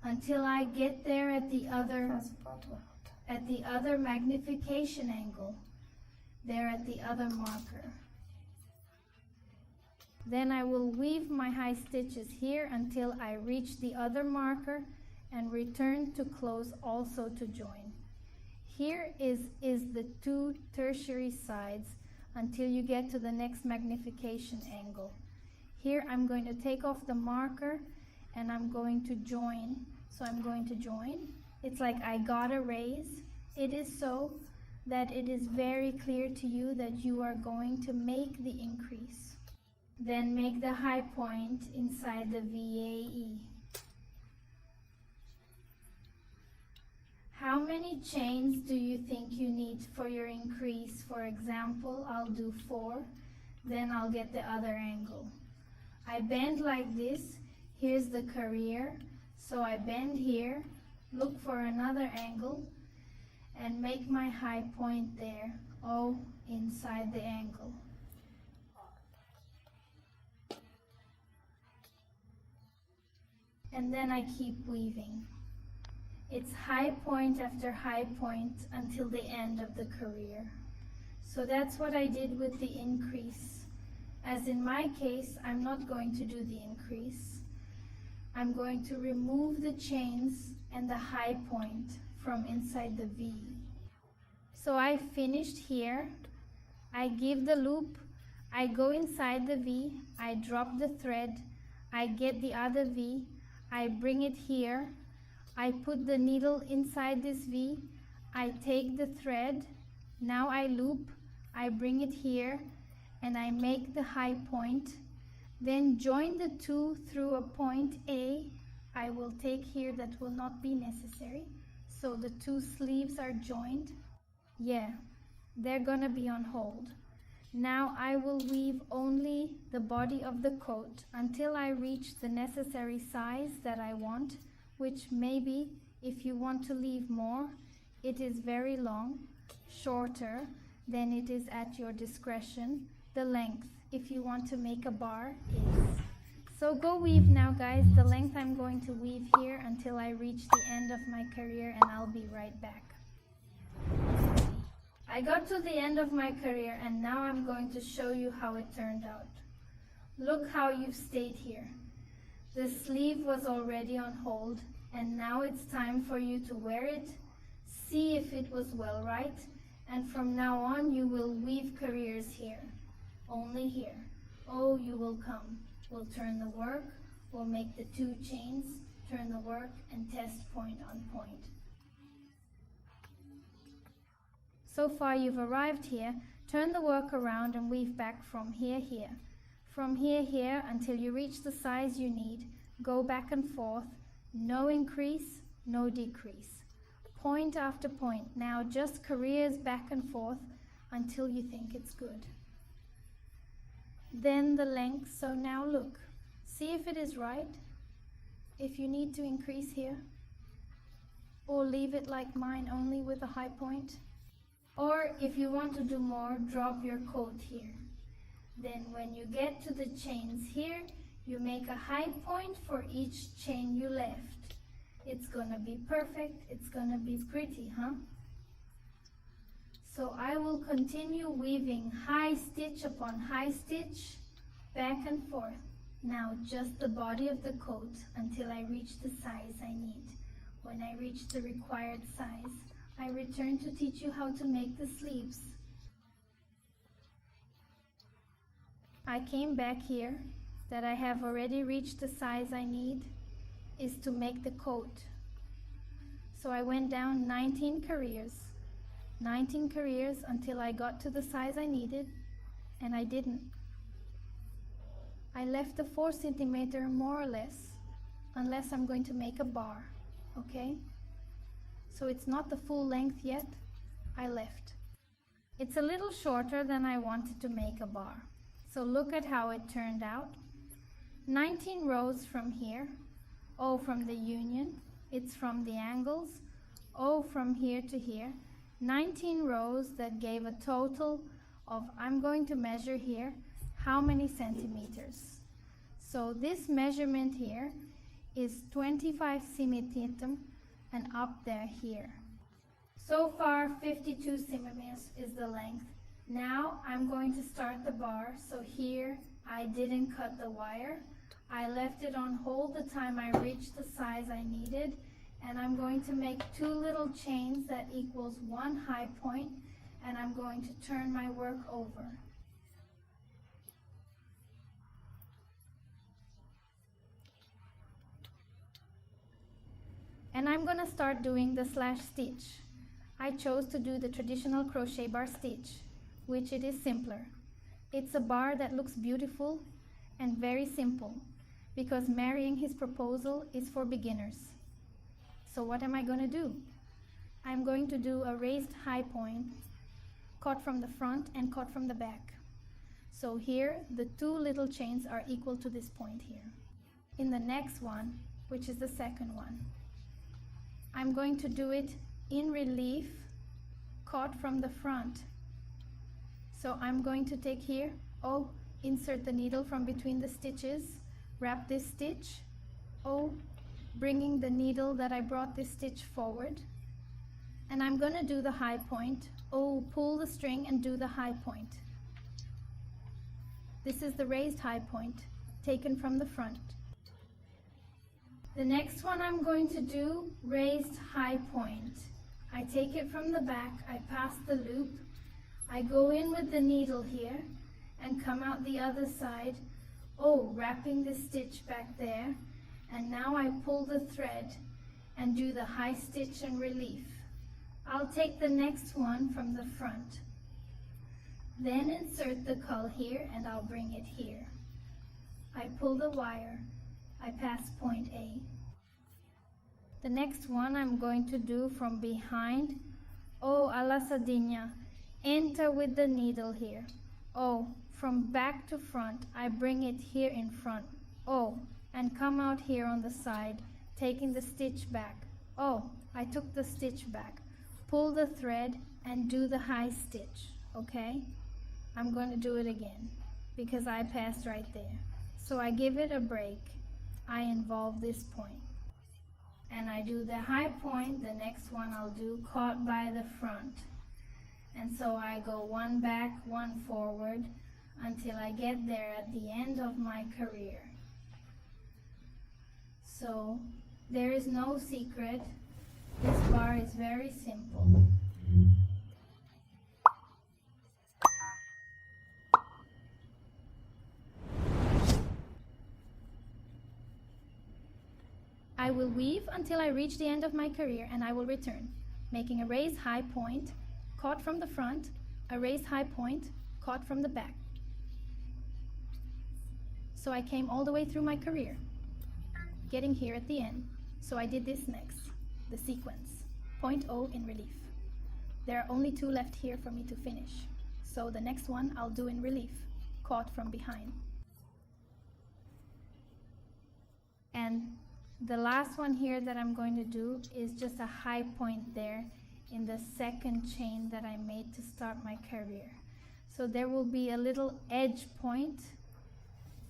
[SPEAKER 1] until I get there at the other magnification angle, there at the other marker. Then I will weave my high stitches here until I reach the other marker and return to close also to join. Here is the 2 tertiary sides until you get to the next magnification angle. Here I'm going to take off the marker and I'm going to join. So I'm going to join. It's like I got a raise. It is so that it is very clear to you that you are going to make the increase. Then make the high point inside the VAE. How many chains do you think you need for your increase? For example, I'll do 4, then I'll get the other angle. I bend like this, here's the career, so I bend here, look for another angle, and make my high point there, inside the angle. And then I keep weaving. It's high point after high point until the end of the career. So that's what I did with the increase. As in my case, I'm not going to do the increase. I'm going to remove the chains and the high point from inside the V. So I finished here. I give the loop, I go inside the V, I drop the thread, I get the other V, I bring it here, I put the needle inside this V, I take the thread, now I loop, I bring it here, and I make the high point, then join the 2 through a point A. I will take here, that will not be necessary. So the 2 sleeves are joined. Yeah, they're gonna be on hold. Now I will weave only the body of the coat until I reach the necessary size that I want, which maybe if you want to leave more, it is very long, shorter, then it is at your discretion. The length, if you want to make a bar, is. So go weave now, guys. The length I'm going to weave here until I reach the end of my career, and I'll be right back. I got to the end of my career, and now I'm going to show you how it turned out. Look how you've stayed here. The sleeve was already on hold, and now it's time for you to wear it, see if it was well right, and from now on you will weave careers here, only here. Oh, you will come. We'll turn the work, we'll make the 2 chains, turn the work, and test point on point. So far you've arrived here. Turn the work around and weave back from here, from here until you reach the size you need. Go back and forth, no increase, no decrease. Point after point. Now just careers back and forth until you think it's good. Then the length. So now look, see if it is right, if you need to increase here, or leave it like mine only with a high point. Or if you want to do more, drop your coat here. Then when you get to the chains here, you make a high point for each chain you left. It's gonna be perfect, it's gonna be pretty, huh? So I will continue weaving high stitch upon high stitch, back and forth. Now just the body of the coat until I reach the size I need. When I reach the required size, I return to teach you how to make the sleeves. I came back here that I have already reached the size I need is to make the coat. So I went down 19 careers until I got to the size I needed, and I didn't. I left the 4 centimeter more or less, unless I'm going to make a bar, okay? So it's not the full length yet, I left. It's a little shorter than I wanted to make a bar. So look at how it turned out. 19 rows from here, oh, from the union, it's from the angles, oh, from here to here. 19 rows that gave a total of, I'm going to measure here, how many centimeters. So this measurement here is 25 centimeters and up there here. So far 52 centimeters is the length. Now I'm going to start the bar. So here I didn't cut the wire. I left it on hold the time I reached the size I needed, and I'm going to make 2 little chains that equals 1 high point, and I'm going to turn my work over. And I'm going to start doing the slash stitch. I chose to do the traditional crochet bar stitch, which it is simpler. It's a bar that looks beautiful and very simple, because marrying his proposal is for beginners. So what am I going to do? I'm going to do a raised high point, cut from the front and cut from the back. So here the 2 little chains are equal to this point here. In the next one, which is the second one, I'm going to do it in relief, cut from the front. So I'm going to take here, oh, insert the needle from between the stitches, wrap this stitch, oh, bringing the needle that I brought this stitch forward, and I'm going to do the high point, oh, pull the string and do the high point. This is the raised high point taken from the front. The next one I'm going to do raised high point. I take it from the back, I pass the loop, I go in with the needle here and come out the other side, oh, wrapping the stitch back there, and now I pull the thread and do the high stitch and relief. I'll take the next one from the front, then insert the cull here and I'll bring it here. I pull the wire, I pass point A. The next one I'm going to do from behind, oh, alla sardina, enter with the needle here, Oh, from back to front, I bring it here in front. Oh, and come out here on the side, taking the stitch back. Oh, I took the stitch back. Pull the thread and do the high stitch, okay? I'm going to do it again because I passed right there. So I give it a break. I involve this point. And I do the high point, the next one I'll do caught by the front. And so I go one back, one forward until I get there at the end of my career. So there is no secret. This bar is very simple. I will weave until I reach the end of my career and I will return, making a raised high point, caught from the front, a raised high point, caught from the back. So I came all the way through my career, getting here at the end. So I did this next, the sequence, point O in relief. There are only 2 left here for me to finish. So the next one I'll do in relief, caught from behind. And the last one here that I'm going to do is just a high point there in the second chain that I made to start my career. So there will be a little edge point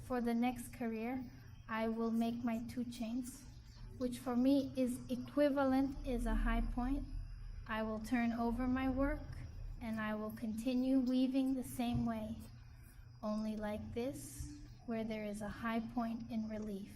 [SPEAKER 1] for the next career. I will make my 2 chains, which for me is equivalent is a high point. I will turn over my work and I will continue weaving the same way, only like this, where there is a high point in relief.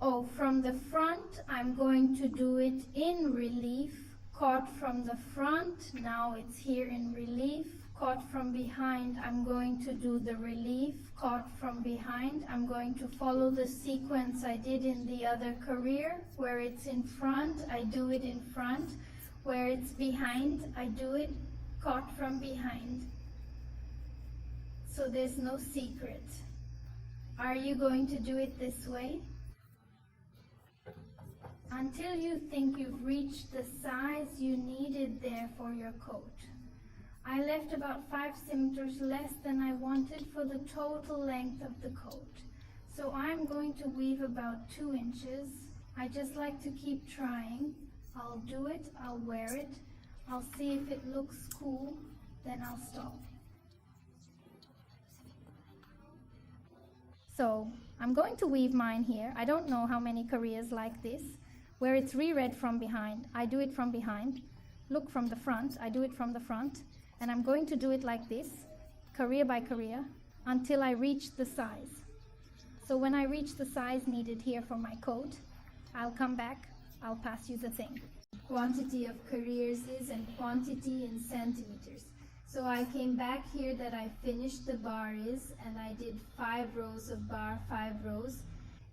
[SPEAKER 1] Oh, from the front, I'm going to do it in relief, caught from the front, now it's here in relief, caught from behind, I'm going to do the relief, caught from behind, I'm going to follow the sequence I did in the other career, where it's in front, I do it in front, where it's behind, I do it caught from behind. So there's no secret. Are you going to do it this way? Until you think you've reached the size you needed there for your coat. I left about 5 centimeters less than I wanted for the total length of the coat. So I'm going to weave about 2 inches. I just like to keep trying. I'll do it, I'll wear it, I'll see if it looks cool, then I'll stop. So I'm going to weave mine here. I don't know how many careers like this, where it's reread from behind. I do it from behind. Look from the front, I do it from the front. And I'm going to do it like this, career by career, until I reach the size. So when I reach the size needed here for my coat, I'll come back, I'll pass you the thing. Quantity of careers is and quantity in centimeters. So I came back here that I finished the bar is, and I did 5 rows of bar, 5 rows,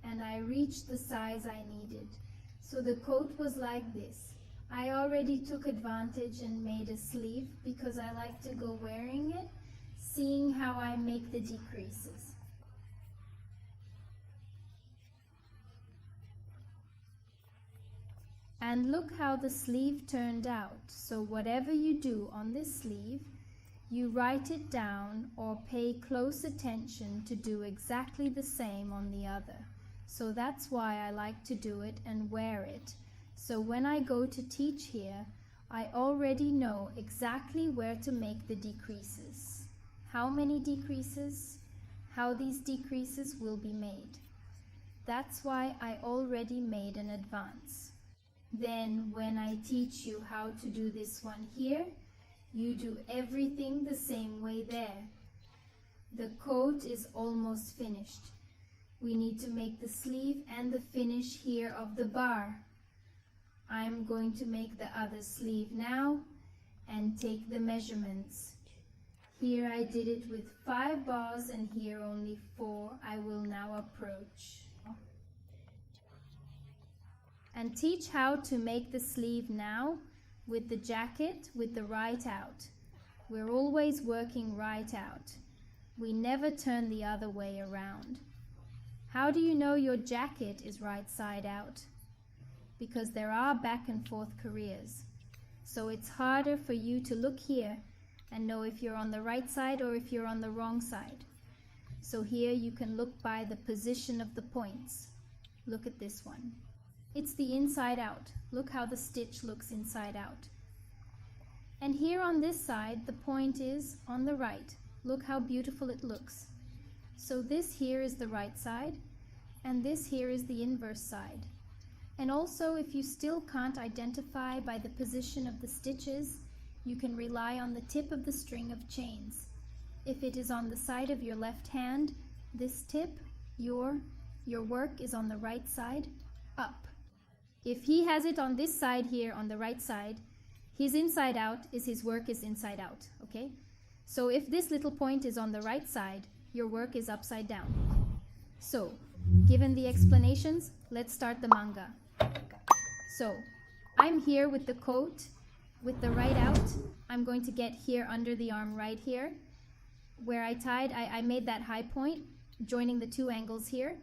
[SPEAKER 1] and I reached the size I needed. So the coat was like this. I already took advantage and made a sleeve because I like to go wearing it, seeing how I make the decreases. And look how the sleeve turned out. So whatever you do on this sleeve, you write it down or pay close attention to do exactly the same on the other. So that's why I like to do it and wear it. So when I go to teach here, I already know exactly where to make the decreases. How many decreases? How these decreases will be made. That's why I already made an advance. Then when I teach you how to do this one here, you do everything the same way there. The coat is almost finished. We need to make the sleeve and the finish here of the bar. I'm going to make the other sleeve now and take the measurements. Here I did it with 5 bars and here only 4. I will now approach and teach how to make the sleeve now with the jacket with the right out. We're always working right out. We never turn the other way around. How do you know your jacket is right side out? Because there are back and forth careers. So it's harder for you to look here and know if you're on the right side or if you're on the wrong side. So here you can look by the position of the points. Look at this one. It's the inside out. Look how the stitch looks inside out. And here on this side, the point is on the right. Look how beautiful it looks. So this here is the right side, and this here is the inverse side. And also, if you still can't identify by the position of the stitches, you can rely on the tip of the string of chains. If it is on the side of your left hand, this tip, your work is on the right side, up. If he has it on this side here, on the right side, his inside out is his work is inside out, okay? So if this little point is on the right side, your work is upside down. So, given the explanations, let's start the manga. So, I'm here with the coat, with the right out. I'm going to get here under the arm right here. Where I tied, I made that high point, joining the two angles here,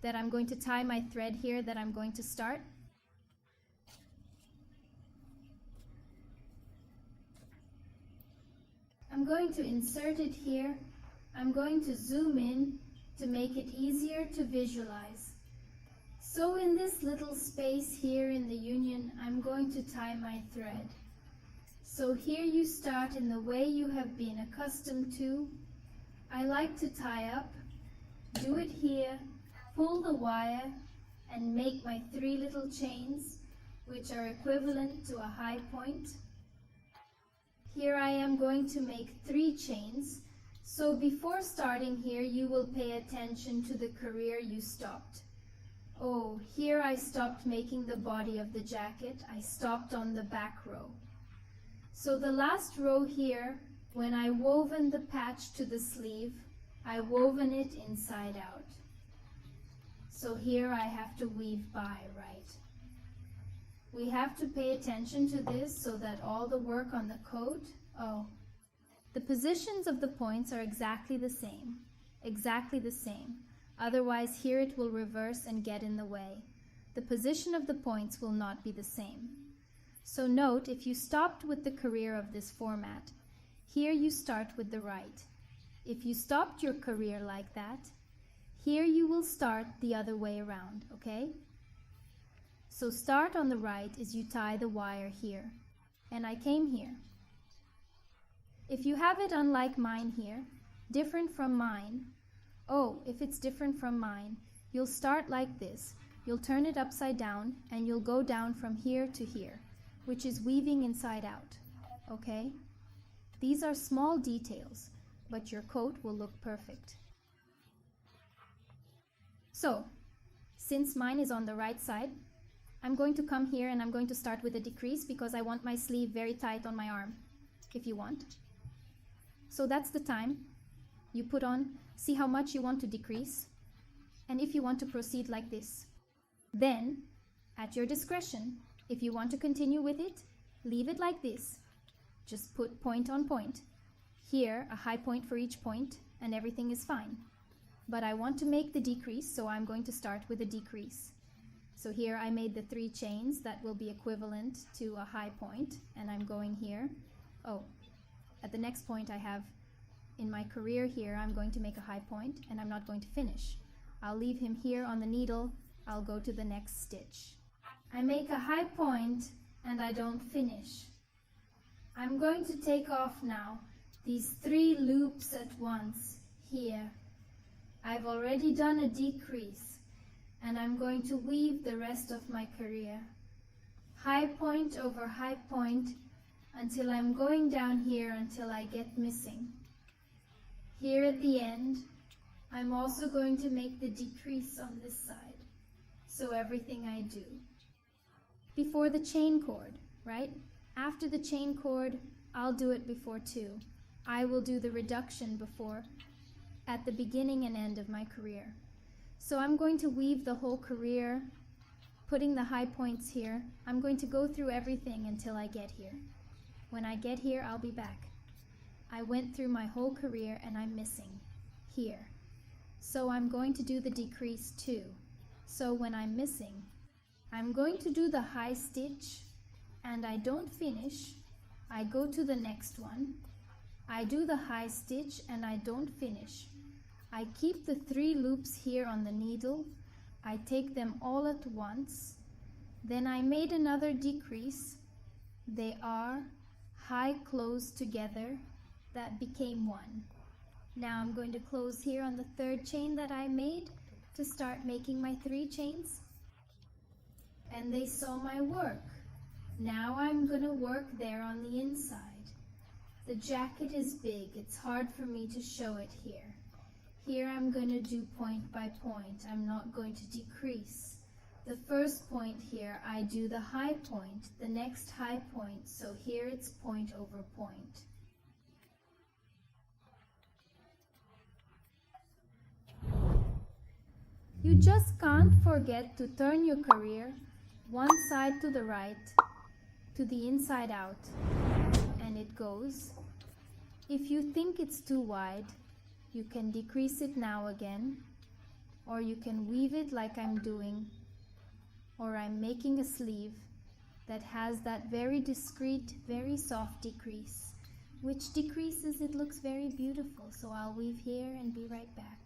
[SPEAKER 1] that I'm going to tie my thread here that I'm going to start. I'm going to insert it here. I'm going to zoom in to make it easier to visualize. So in this little space here in the union, I'm going to tie my thread. So here you start in the way you have been accustomed to. I like to tie up, do it here, pull the wire, and make my 3 little chains, which are equivalent to a high point. Here I am going to make 3 chains. So before starting here, you will pay attention to the career you stopped. Oh, here I stopped making the body of the jacket. I stopped on the back row. So the last row here, when I woven the patch to the sleeve, I woven it inside out. So here I have to weave by, right? We have to pay attention to this so that all the work on the coat, the positions of the points are exactly the same. Otherwise here it will reverse and get in the way. The position of the points will not be the same. So note, if you stopped with the career of this format, here you start with the right. If you stopped your career like that, here you will start the other way around, okay? So start on the right is you tie the wire here. And I came here. If you have it unlike mine here, different from mine, if it's different from mine, you'll start like this. You'll turn it upside down and you'll go down from here to here, which is weaving inside out, okay? These are small details, but your coat will look perfect. So, since mine is on the right side, I'm going to come here and I'm going to start with a decrease because I want my sleeve very tight on my arm, if you want. So that's the time you put on, see how much you want to decrease, and if you want to proceed like this. Then, at your discretion, if you want to continue with it, leave it like this. Just put point on point. Here, a high point for each point, and everything is fine. But I want to make the decrease, so I'm going to start with a decrease. So here I made the 3 chains that will be equivalent to a high point, and I'm going here. At the next point I have, in my career here, I'm going to make a high point, and I'm not going to finish. I'll leave him here on the needle. I'll go to the next stitch. I make a high point, and I don't finish. I'm going to take off now these 3 loops at once, here. I've already done a decrease, and I'm going to weave the rest of my career. High point over high point, until I'm going down here until I get missing. Here at the end, I'm also going to make the decrease on this side. So everything I do. Before the chain cord, right? After the chain cord, I'll do it before 2. I will do the reduction before, at the beginning and end of my career. So I'm going to weave the whole career, putting the high points here. I'm going to go through everything until I get here. When I get here, I'll be back. I went through my whole career and I'm missing here. So I'm going to do the decrease too. So when I'm missing, I'm going to do the high stitch and I don't finish. I go to the next one I do the high stitch and I don't finish. I keep the 3 loops here on the needle. I take them all at once. Then I made another decrease. They are high close together. That became 1. Now I'm going to close here on the 3rd chain that I made to start making my 3 chains. And they saw my work. Now I'm going to work there on the inside. The jacket is big. It's hard for me to show it here. Here I'm going to do point by point. I'm not going to decrease. The first point here, I do the high point, the next high point. So here it's point over point. You just can't forget to turn your career one side to the right, to the inside out, and it goes. If you think it's too wide, you can decrease it now again, or you can weave it like I'm doing, or I'm making a sleeve that has that very discreet, very soft decrease, which decreases it looks very beautiful. So I'll weave here and be right back.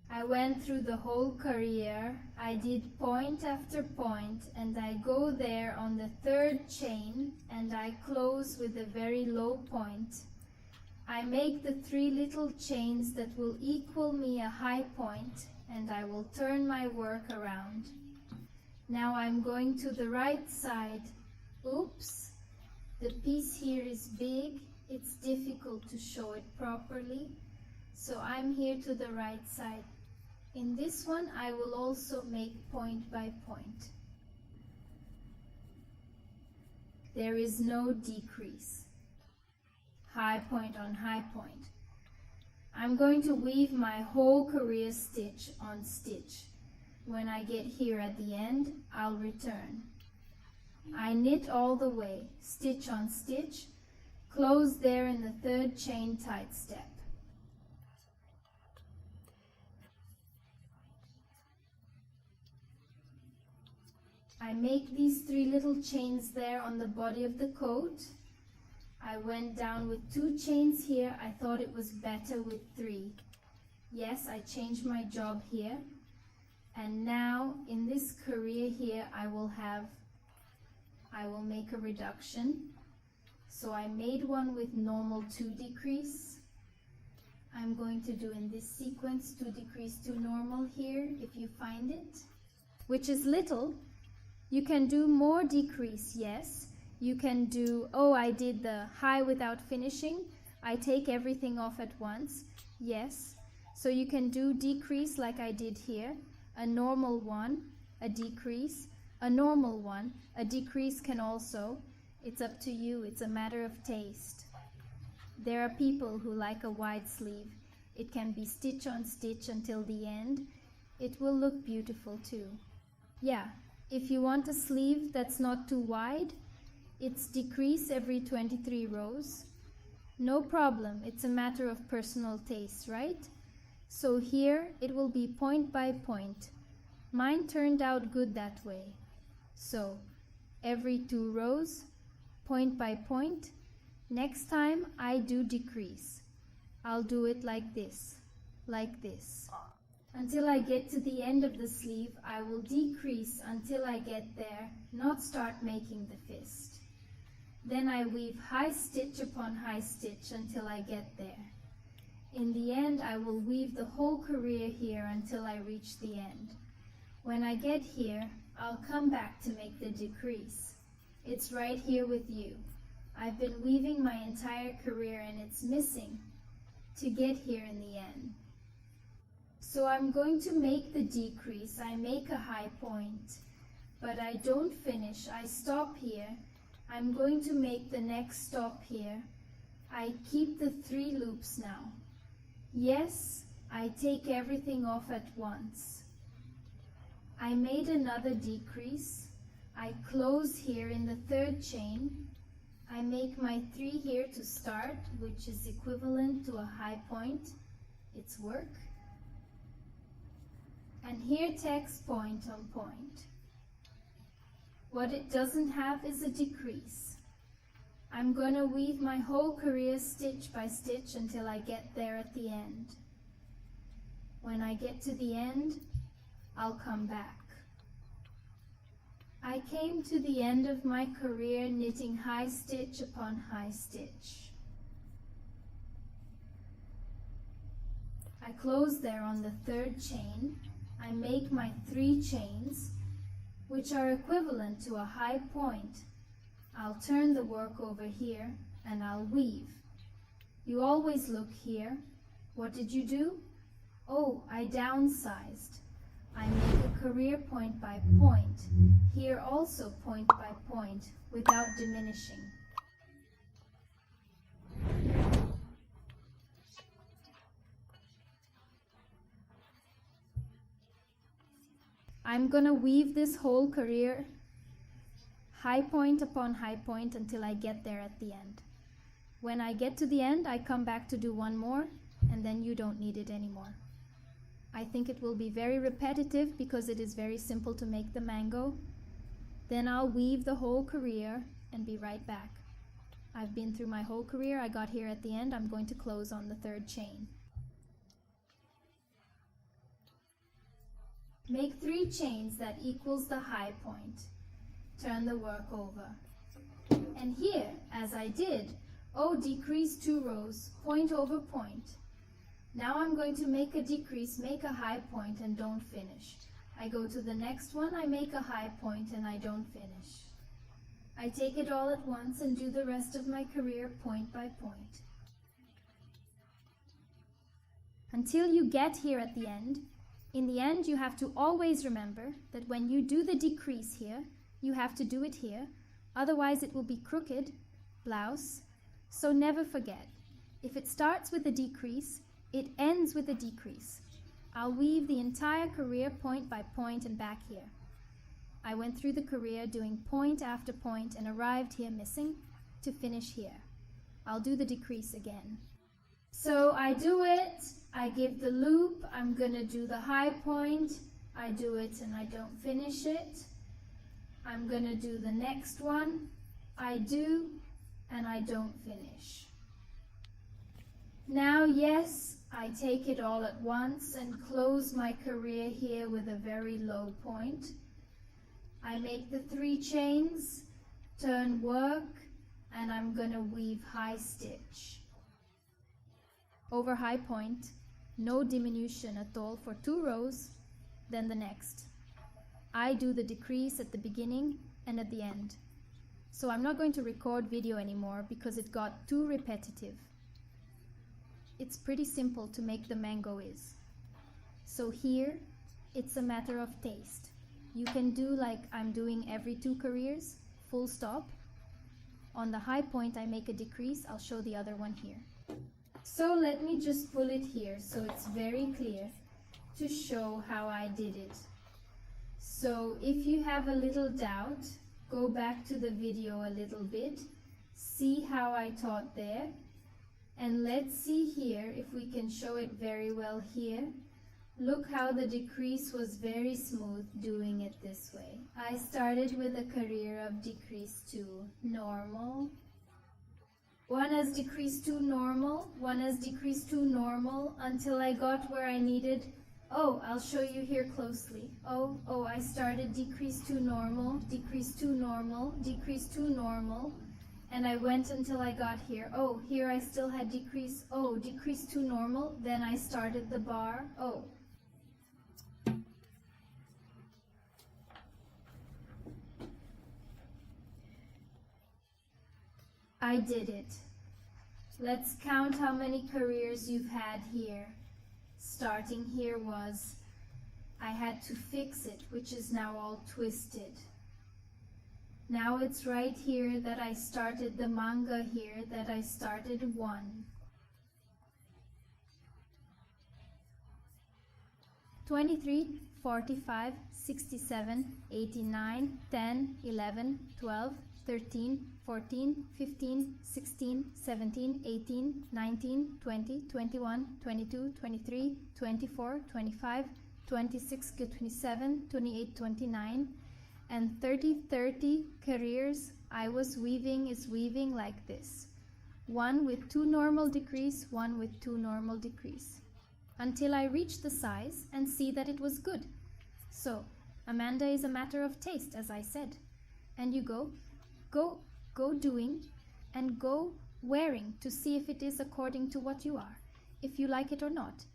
[SPEAKER 1] I went through the whole career. I did point after point, and I go there on the 3rd chain and I close with a very low point. I make the 3 little chains that will equal me a high point, and I will turn my work around. Now I'm going to the right side. Oops, the piece here is big. It's difficult to show it properly. So I'm here to the right side. In this one, I will also make point by point. There is no decrease. High point on high point. I'm going to weave my whole career stitch on stitch. When I get here at the end, I'll return. I knit all the way, stitch on stitch, close there in the 3rd chain tight step. I make these 3 little chains there on the body of the coat. I went down with 2 chains here. I thought it was better with 3. Yes, I changed my job here. And now in this career here, I will make a reduction. So I made one with normal 2 decrease. I'm going to do in this sequence 2 decrease 2 normal here, if you find it, which is little. You can do more decrease, yes. You can do, oh, I did the high without finishing. I take everything off at once, yes. So you can do decrease like I did here, a normal one, a decrease, a normal one, a decrease can also. It's up to you, it's a matter of taste. There are people who like a wide sleeve. It can be stitch on stitch until the end. It will look beautiful too. Yeah. If you want a sleeve that's not too wide, it's decrease every 23 rows. No problem, it's a matter of personal taste, right? So here it will be point by point. Mine turned out good that way. So every 2 rows, point by point. Next time I do decrease. I'll do it like this, Until I get to the end of the sleeve, I will decrease until I get there, not start making the fist. Then I weave high stitch upon high stitch until I get there. In the end, I will weave the whole career here until I reach the end. When I get here, I'll come back to make the decrease. It's right here with you. I've been weaving my entire career and it's missing to get here in the end. So I'm going to make the decrease. I make a high point, but I don't finish. I stop here. I'm going to make the next stop here. I keep the 3 loops now. Yes, I take everything off at once. I made another decrease. I close here in the 3rd chain. I make my 3 here to start, which is equivalent to a high point. It's work. And here text point on point. What it doesn't have is a decrease. I'm gonna weave my whole career stitch by stitch until I get there at the end. When I get to the end, I'll come back. I came to the end of my career knitting high stitch upon high stitch. I close there on the third chain. I make my 3 chains, which are equivalent to a high point. I'll turn the work over here and I'll weave. You always look here. What did you do? Oh, I downsized. I make a career point by point, here also point by point, without diminishing. I'm gonna weave this whole career high point upon high point until I get there at the end. When I get to the end, I come back to do one more, and then you don't need it anymore. I think it will be very repetitive because it is very simple to make the mango. Then I'll weave the whole career and be right back. I've been through my whole career. I got here at the end. I'm going to close on the third chain. Make 3 chains that equals the high point. Turn the work over. And here, as I did, decrease 2 rows, point over point. Now I'm going to make a decrease, make a high point, and don't finish. I go to the next one, I make a high point, and I don't finish. I take it all at once and do the rest of my career point by point. Until you get here at the end. In the end, you have to always remember that when you do the decrease here, you have to do it here, otherwise it will be crooked, blouse. So never forget, if it starts with a decrease, it ends with a decrease. I'll weave the entire career point by point and back here. I went through the career doing point after point and arrived here missing to finish here. I'll do the decrease again. So I do it, I give the loop, I'm gonna do the high point, I do it and I don't finish it. I'm gonna do the next one, I do, and I don't finish. Now, yes, I take it all at once and close my career here with a very low point. I make the 3 chains, turn work, and I'm gonna weave high stitch. Over high point, no diminution at all for 2 rows, then the next. I do the decrease at the beginning and at the end. So I'm not going to record video anymore because it got too repetitive. It's pretty simple to make the mango is. So here, it's a matter of taste. You can do like I'm doing every 2 careers, full stop. On the high point I make a decrease, I'll show the other one here. So let me just pull it here so it's very clear to show how I did it. So if you have a little doubt, go back to the video a little bit, see how I taught there, and let's see here if we can show it very well here. Look how the decrease was very smooth doing it this way. I started with a career of decrease 2, normal. One has decreased 2 normal, one has decreased 2 normal, until I got where I needed. I'll show you here closely. I started decrease 2 normal, decrease 2 normal, decrease 2 normal, and I went until I got here. Here I still had decrease, decrease 2 normal, then I started the bar, I did it. Let's count how many careers you've had here. Starting here was, I had to fix it, which is now all twisted. Now it's right here that I started the manga here, that I started 1. 23, 45, 67, 89, 10, 11, 12, 13, 14, 15, 16, 17, 18, 19, 20, 21, 22, 23, 24, 25, 26, 27, 28, 29, and 30 careers I was weaving is weaving like this. One with 2 normal decrease, one with 2 normal decrease, until I reached the size and see that it was good. So, Amanda is a matter of taste, as I said. And you go doing and go wearing to see if it is according to what you are, if you like it or not.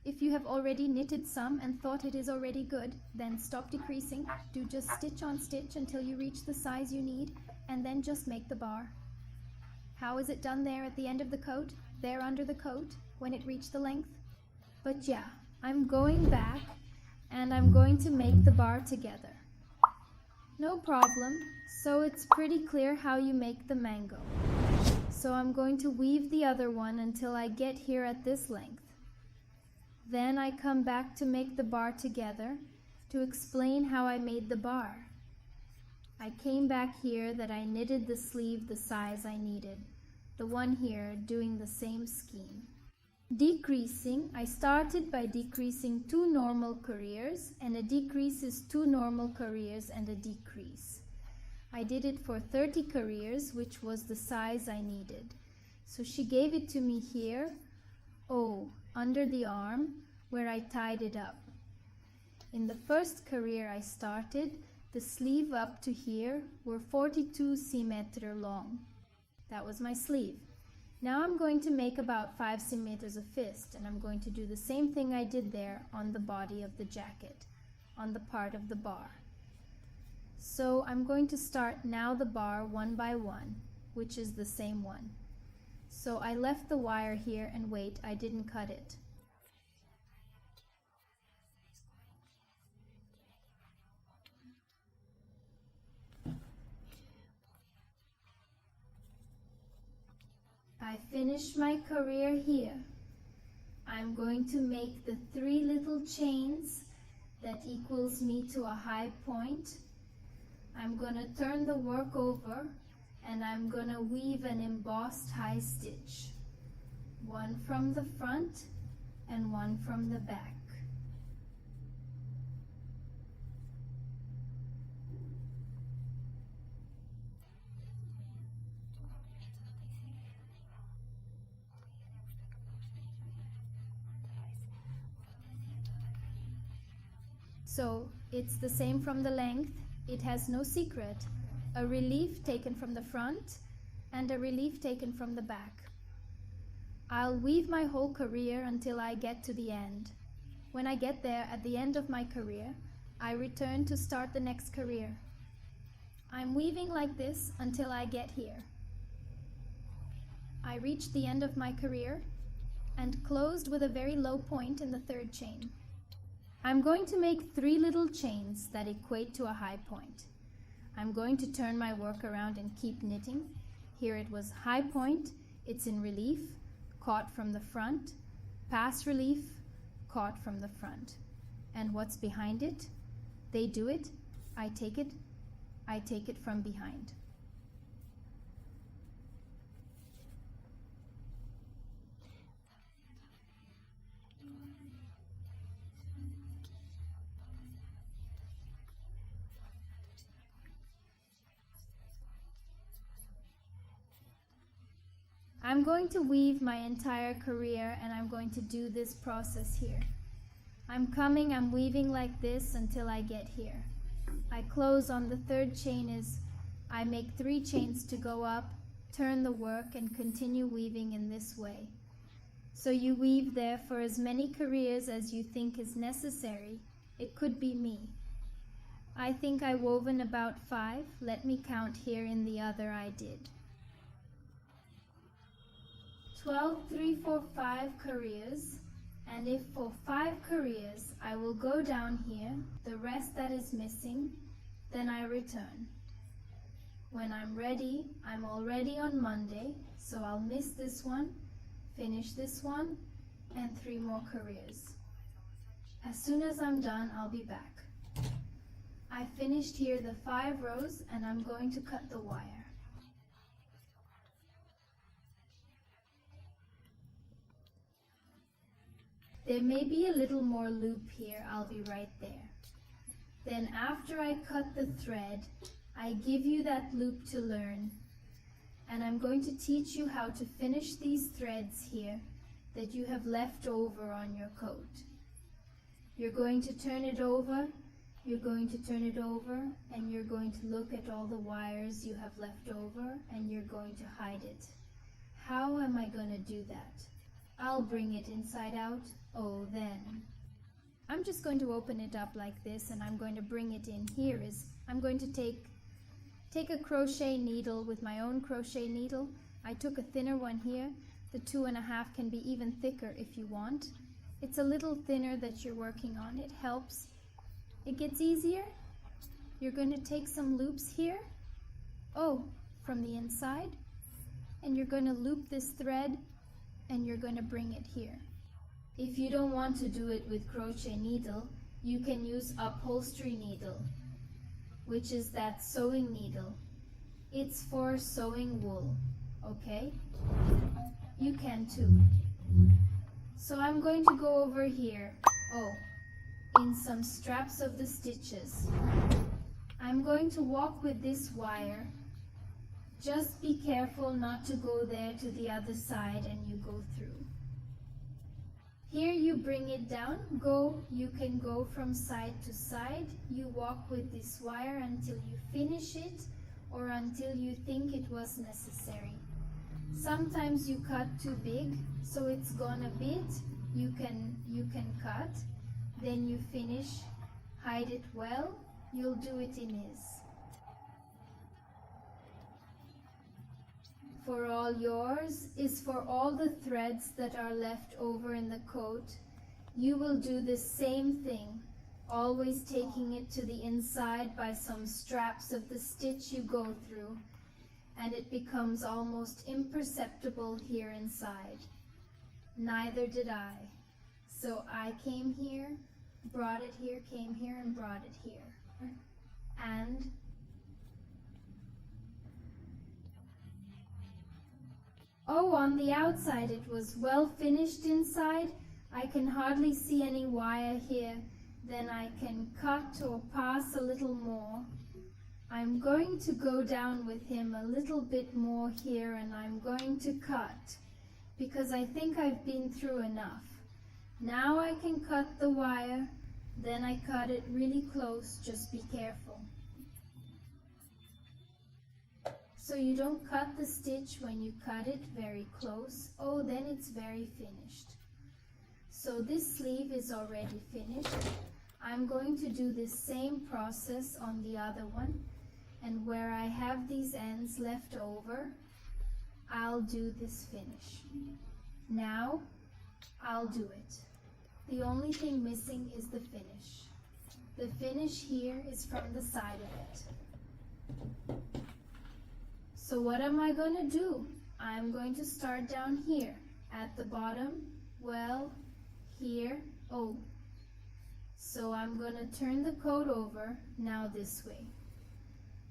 [SPEAKER 1] If you have already knitted some and thought it is already good, then stop decreasing. Do just stitch on stitch until you reach the size you need, and then just make the bar. How is it done there at the end of the coat, there under the coat, when it reached the length? But yeah, I'm going back and I'm going to make the bar together. No problem, so it's pretty clear how you make the mango. So I'm going to weave the other one until I get here at this length. Then I come back to make the bar together to explain how I made the bar. I came back here that I knitted the sleeve the size I needed, the one here doing the same scheme. Decreasing, I started by decreasing 2 normal careers, and a decrease is 2 normal careers and a decrease. I did it for 30 careers, which was the size I needed. So she gave it to me here, under the arm, where I tied it up. In the first career I started, the sleeve up to here were 42 centimeters long. That was my sleeve. Now I'm going to make about 5 centimeters of fist, and I'm going to do the same thing I did there on the body of the jacket, on the part of the bar. So I'm going to start now the bar one by one, which is the same one. So I left the wire here, and wait, I didn't cut it. I finished my career here. I'm going to make the 3 little chains that equals me to a high point. I'm going to turn the work over, and I'm going to weave an embossed high stitch, one from the front and one from the back. So it's the same from the length. It has no secret. A relief taken from the front and a relief taken from the back. I'll weave my whole career until I get to the end. When I get there at the end of my career, I return to start the next career. I'm weaving like this until I get here. I reached the end of my career and closed with a very low point in the 3rd chain. I'm going to make 3 little chains that equate to a high point. I'm going to turn my work around and keep knitting. Here it was high point, it's in relief, caught from the front, pass relief, caught from the front. And what's behind it? They do it, I take it from behind. I'm going to weave my entire career, and I'm going to do this process here. I'm weaving like this until I get here. I close on the 3rd chain I make 3 chains to go up, turn the work, and continue weaving in this way. So you weave there for as many careers as you think is necessary. It could be me. I think I woven about 5. Let me count here in the other I did. 12, 3, 4, 5 careers, and if for 5 careers I will go down here, the rest that is missing, then I return. When I'm ready, I'm already on Monday, so I'll miss this one, finish this one, and 3 more careers. As soon as I'm done, I'll be back. I finished here the 5 rows, and I'm going to cut the wire. There may be a little more loop here, I'll be right there. Then after I cut the thread, I give you that loop to learn, and I'm going to teach you how to finish these threads here that you have left over on your coat. You're going to turn it over, you're going to turn it over, and you're going to look at all the wires you have left over, and you're going to hide it. How am I going to do that? I'll bring it inside out. Oh, then. I'm just going to open it up like this, and I'm going to bring it in. Here is, I'm going to take a crochet needle with my own crochet needle. I took a thinner one here. The 2.5 can be even thicker if you want. It's a little thinner that you're working on. It helps. It gets easier. You're going to take some loops here. Oh, from the inside. And you're going to loop this thread, and you're going to bring it here. If you don't want to do it with crochet needle, you can use upholstery needle, which is that sewing needle. It's for sewing wool, okay? You can too. So I'm going to go over here, in some straps of the stitches. I'm going to walk with this wire. Just be careful not to go there to the other side and you go through. Here you bring it down, you can go from side to side. You walk with this wire until you finish it or until you think it was necessary. Sometimes you cut too big, so it's gone a bit. You can cut, then you finish, hide it well, you'll do it in this. For all yours is for all the threads that are left over in the coat. You will do the same thing, always taking it to the inside by some straps of the stitch you go through, and it becomes almost imperceptible here inside. Neither did I. So I came here, brought it here, came here and brought it here. And oh, on the outside it was well finished inside. I can hardly see any wire here. Then I can cut or pass a little more. I'm going to go down with him a little bit more here, and I'm going to cut because I think I've been through enough. Now I can cut the wire, then I cut it really close, just be careful. So you don't cut the stitch when you cut it very close. Oh, then it's very finished. So this sleeve is already finished. I'm going to do this same process on the other one, and where I have these ends left over, I'll do this finish. Now, I'll do it. The only thing missing is the finish. The finish here is from the side of it. So what am I going to do? I'm going to start down here at the bottom. Well, here. Oh, so I'm going to turn the coat over now this way.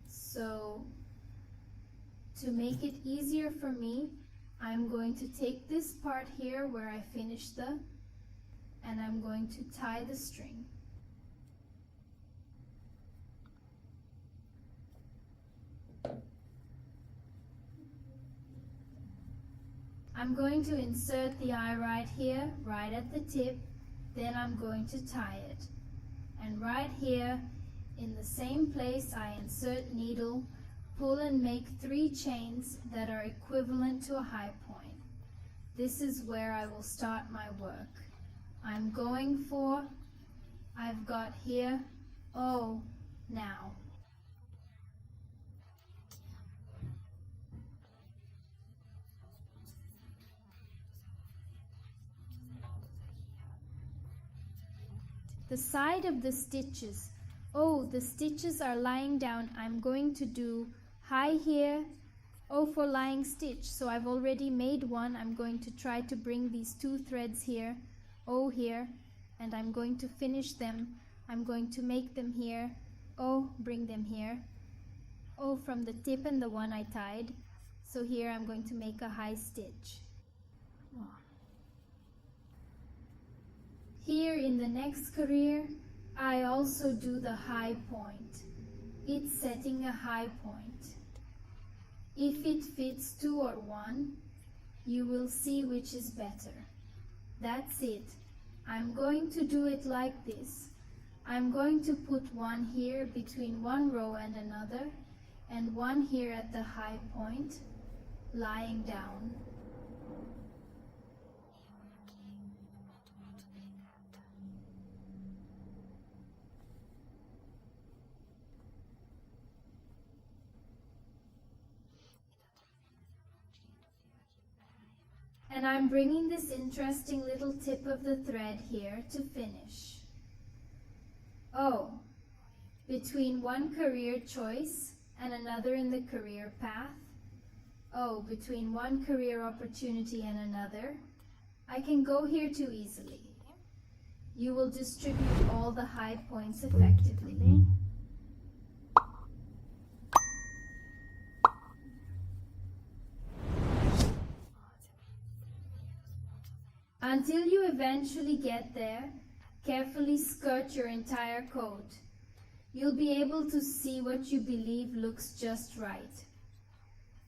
[SPEAKER 1] So to make it easier for me, I'm going to take this part here where I finished and I'm going to tie the string. I'm going to insert the eye right here, right at the tip, then I'm going to tie it. And right here, in the same place, I insert needle, pull and make 3 chains that are equivalent to a high point. This is where I will start my work. I'm going for, I've got here, oh, now. The side of the stitches. Oh, the stitches are lying down. I'm going to do high here. Oh, for lying stitch. So I've already made one. I'm going to try to bring these 2 threads here. Oh, here. And I'm going to finish them. I'm going to make them here. Oh, bring them here. Oh, from the tip and the one I tied. So here I'm going to make a high stitch. Here in the next career, I also do the high point. it's setting a high point. If it fits 2 or 1, you will see which is better. That's it. I'm going to do it like this. I'm going to put one here between one row and another, and one here at the high point, lying down. And I'm bringing this interesting little tip of the thread here to finish. Oh, between one career choice and another in the career path. Oh, between one career opportunity and another. I can go here too easily. You will distribute all the high points effectively. Until you eventually get there, carefully skirt your entire coat. You'll be able to see what you believe looks just right.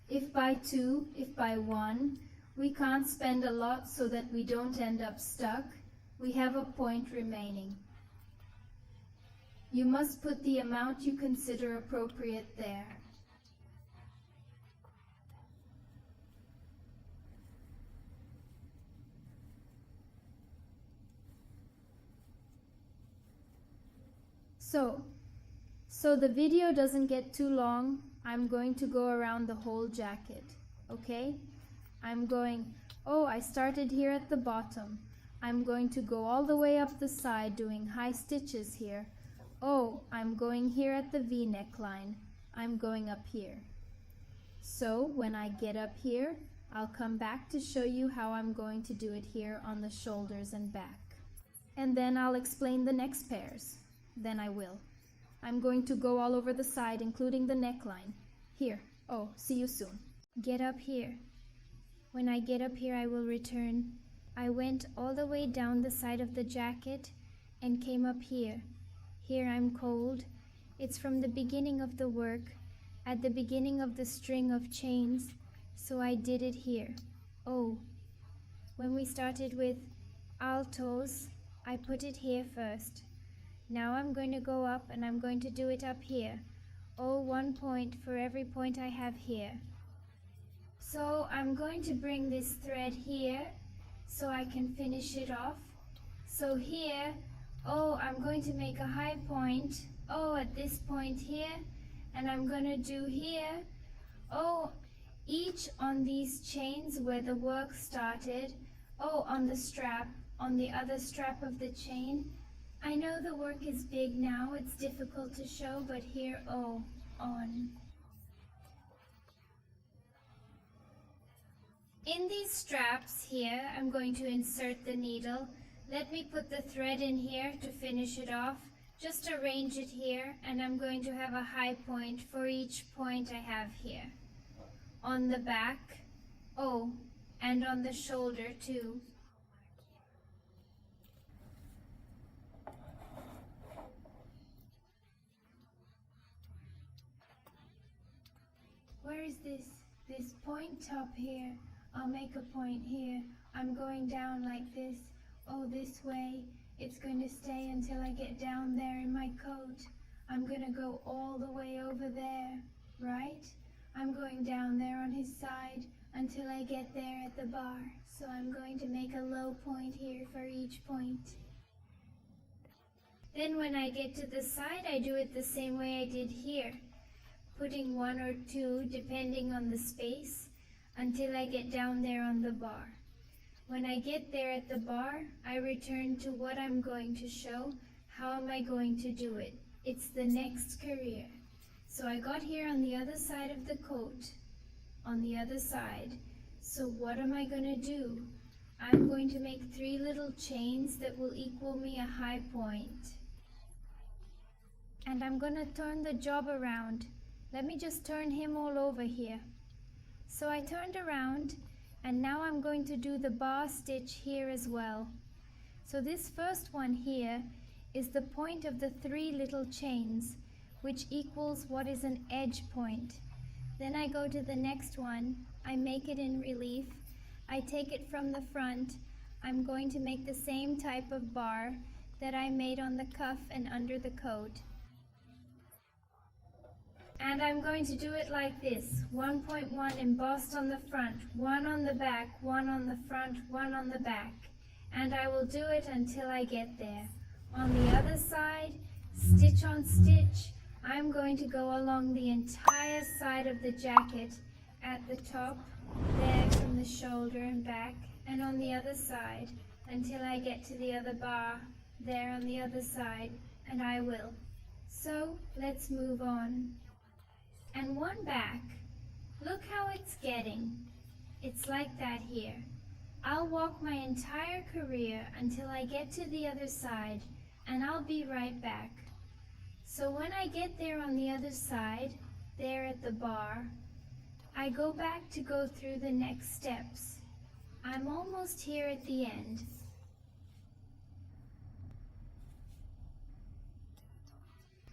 [SPEAKER 1] If by 2, if by 1, we can't spend a lot so that we don't end up stuck, we have a point remaining. You must put the amount you consider appropriate there. So the video doesn't get too long. I'm going to go around the whole jacket, okay? I started here at the bottom. I'm going to go all the way up the side doing high stitches here. Oh, I'm going here at the V neckline. I'm going up here. So when I get up here, I'll come back to show you how I'm going to do it here on the shoulders and back. And then I'll explain the next pairs. Then I will. I'm going to go all over the side, including the neckline. Here. Oh, see you soon. Get up here. When I get up here, I will return. I went all the way down the side of the jacket and came up here. Here I'm cold. It's from the beginning of the work, at the beginning of the string of chains, so I did it here. Oh, when we started with altos, I put it here first. Now I'm going to go up and I'm going to do it up here. Oh, 1 point for every point I have here. So I'm going to bring this thread here so I can finish it off. So here, oh, I'm going to make a high point, oh, at this point here, and I'm going to do here, oh, each on these chains where the work started, oh, on the strap, on the other strap of the chain. I know the work is big now, it's difficult to show, but here, oh, on. In these straps here, I'm going to insert the needle. Let me put the thread in here to finish it off. Just arrange it here, and I'm going to have a high point for each point I have here. On the back, oh, and on the shoulder too. Where is this point top here? I'll make a point here. I'm going down like this. Oh, this way. It's going to stay until I get down there in my coat. I'm going to go all the way over there, right? I'm going down there on his side until I get there at the bar. So I'm going to make a low point here for each point. Then when I get to the side, I do it the same way I did here, putting 1 or 2 depending on the space until I get down there on the bar. When I get there at the bar, I return to what I'm going to show. How am I going to do it? It's the next career. So I got here on the other side of the coat, on the other side. So what am I going to do? I'm going to make 3 little chains that will equal me a high point. And I'm going to turn the job around. Let me just turn him all over here. So I turned around, and now I'm going to do the bar stitch here as well. So this first one here is the point of the 3 little chains. which equals what is an edge point. Then I go to the next one, I make it in relief, I take it from the front, I'm going to make the same type of bar that I made on the cuff and under the coat. And I'm going to do it like this, 1.1 embossed on the front, 1 on the back, 1 on the front, 1 on the back. And I will do it until I get there. On the other side, stitch on stitch, I'm going to go along the entire side of the jacket at the top, there from the shoulder and back, and on the other side until I get to the other bar, there on the other side, and I will. So let's move on. And one back. Look how it's getting. It's like that here. I'll walk my entire career until I get to the other side, and I'll be right back. So when I get there on the other side, there at the bar, I go back to go through the next steps. I'm almost here at the end.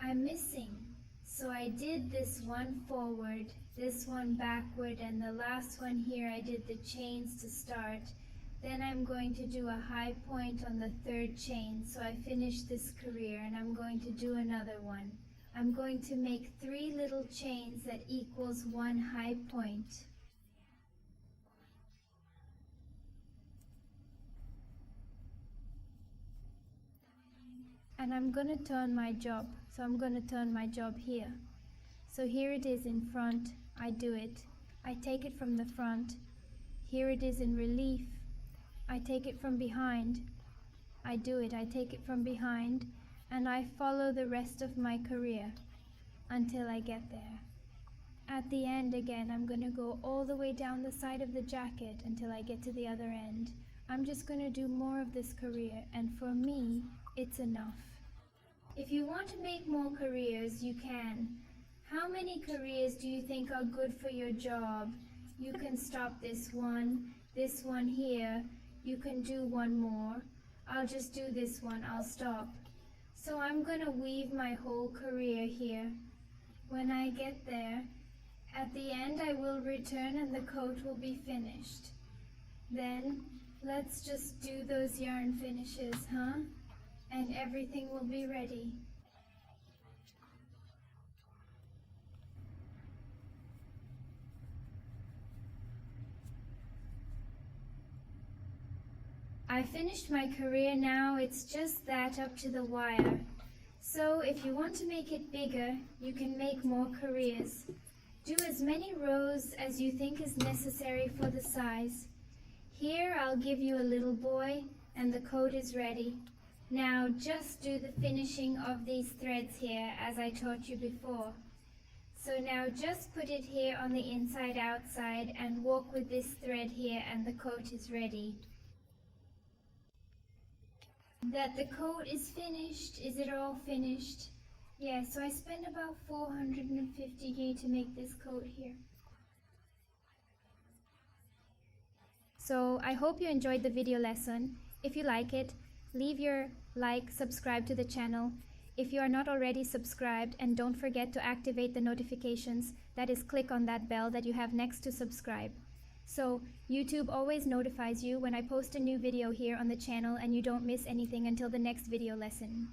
[SPEAKER 1] I'm missing. So I did this one forward, this one backward, and the last one here I did the chains to start. Then I'm going to do a high point on the third chain, so I finish this career, and I'm going to do another one. I'm going to make 3 little chains that equals 1 high point. And I'm going to turn my job. So I'm going to turn my job here. So here it is in front. I do it. I take it from the front. Here it is in relief. I take it from behind. I do it. I take it from behind. And I follow the rest of my career until I get there. At the end again, I'm going to go all the way down the side of the jacket until I get to the other end. I'm just going to do more of this career, and for me, it's enough. If you want to make more careers, you can. How many careers do you think are good for your job? You can stop this one here. You can do one more. I'll just do this one, I'll stop. So I'm going to weave my whole career here. When I get there, at the end I will return and the coat will be finished. Then, let's just do those yarn finishes, huh? And everything will be ready. I finished my career now, it's just that up to the wire. So if you want to make it bigger, you can make more careers. Do as many rows as you think is necessary for the size. Here I'll give you a little boy and the coat is ready. Now just do the finishing of these threads here as I taught you before. So now just put it here on the inside outside and walk with this thread here and the coat is ready. That the coat is finished. Is it all finished? Yeah, so I spent about 450 yen to make this coat here. So I hope you enjoyed the video lesson. If you like it, leave your like, subscribe to the channel. If you are not already subscribed, and don't forget to activate the notifications, that is, click on that bell that you have next to subscribe. So YouTube always notifies you when I post a new video here on the channel and you don't miss anything until the next video lesson.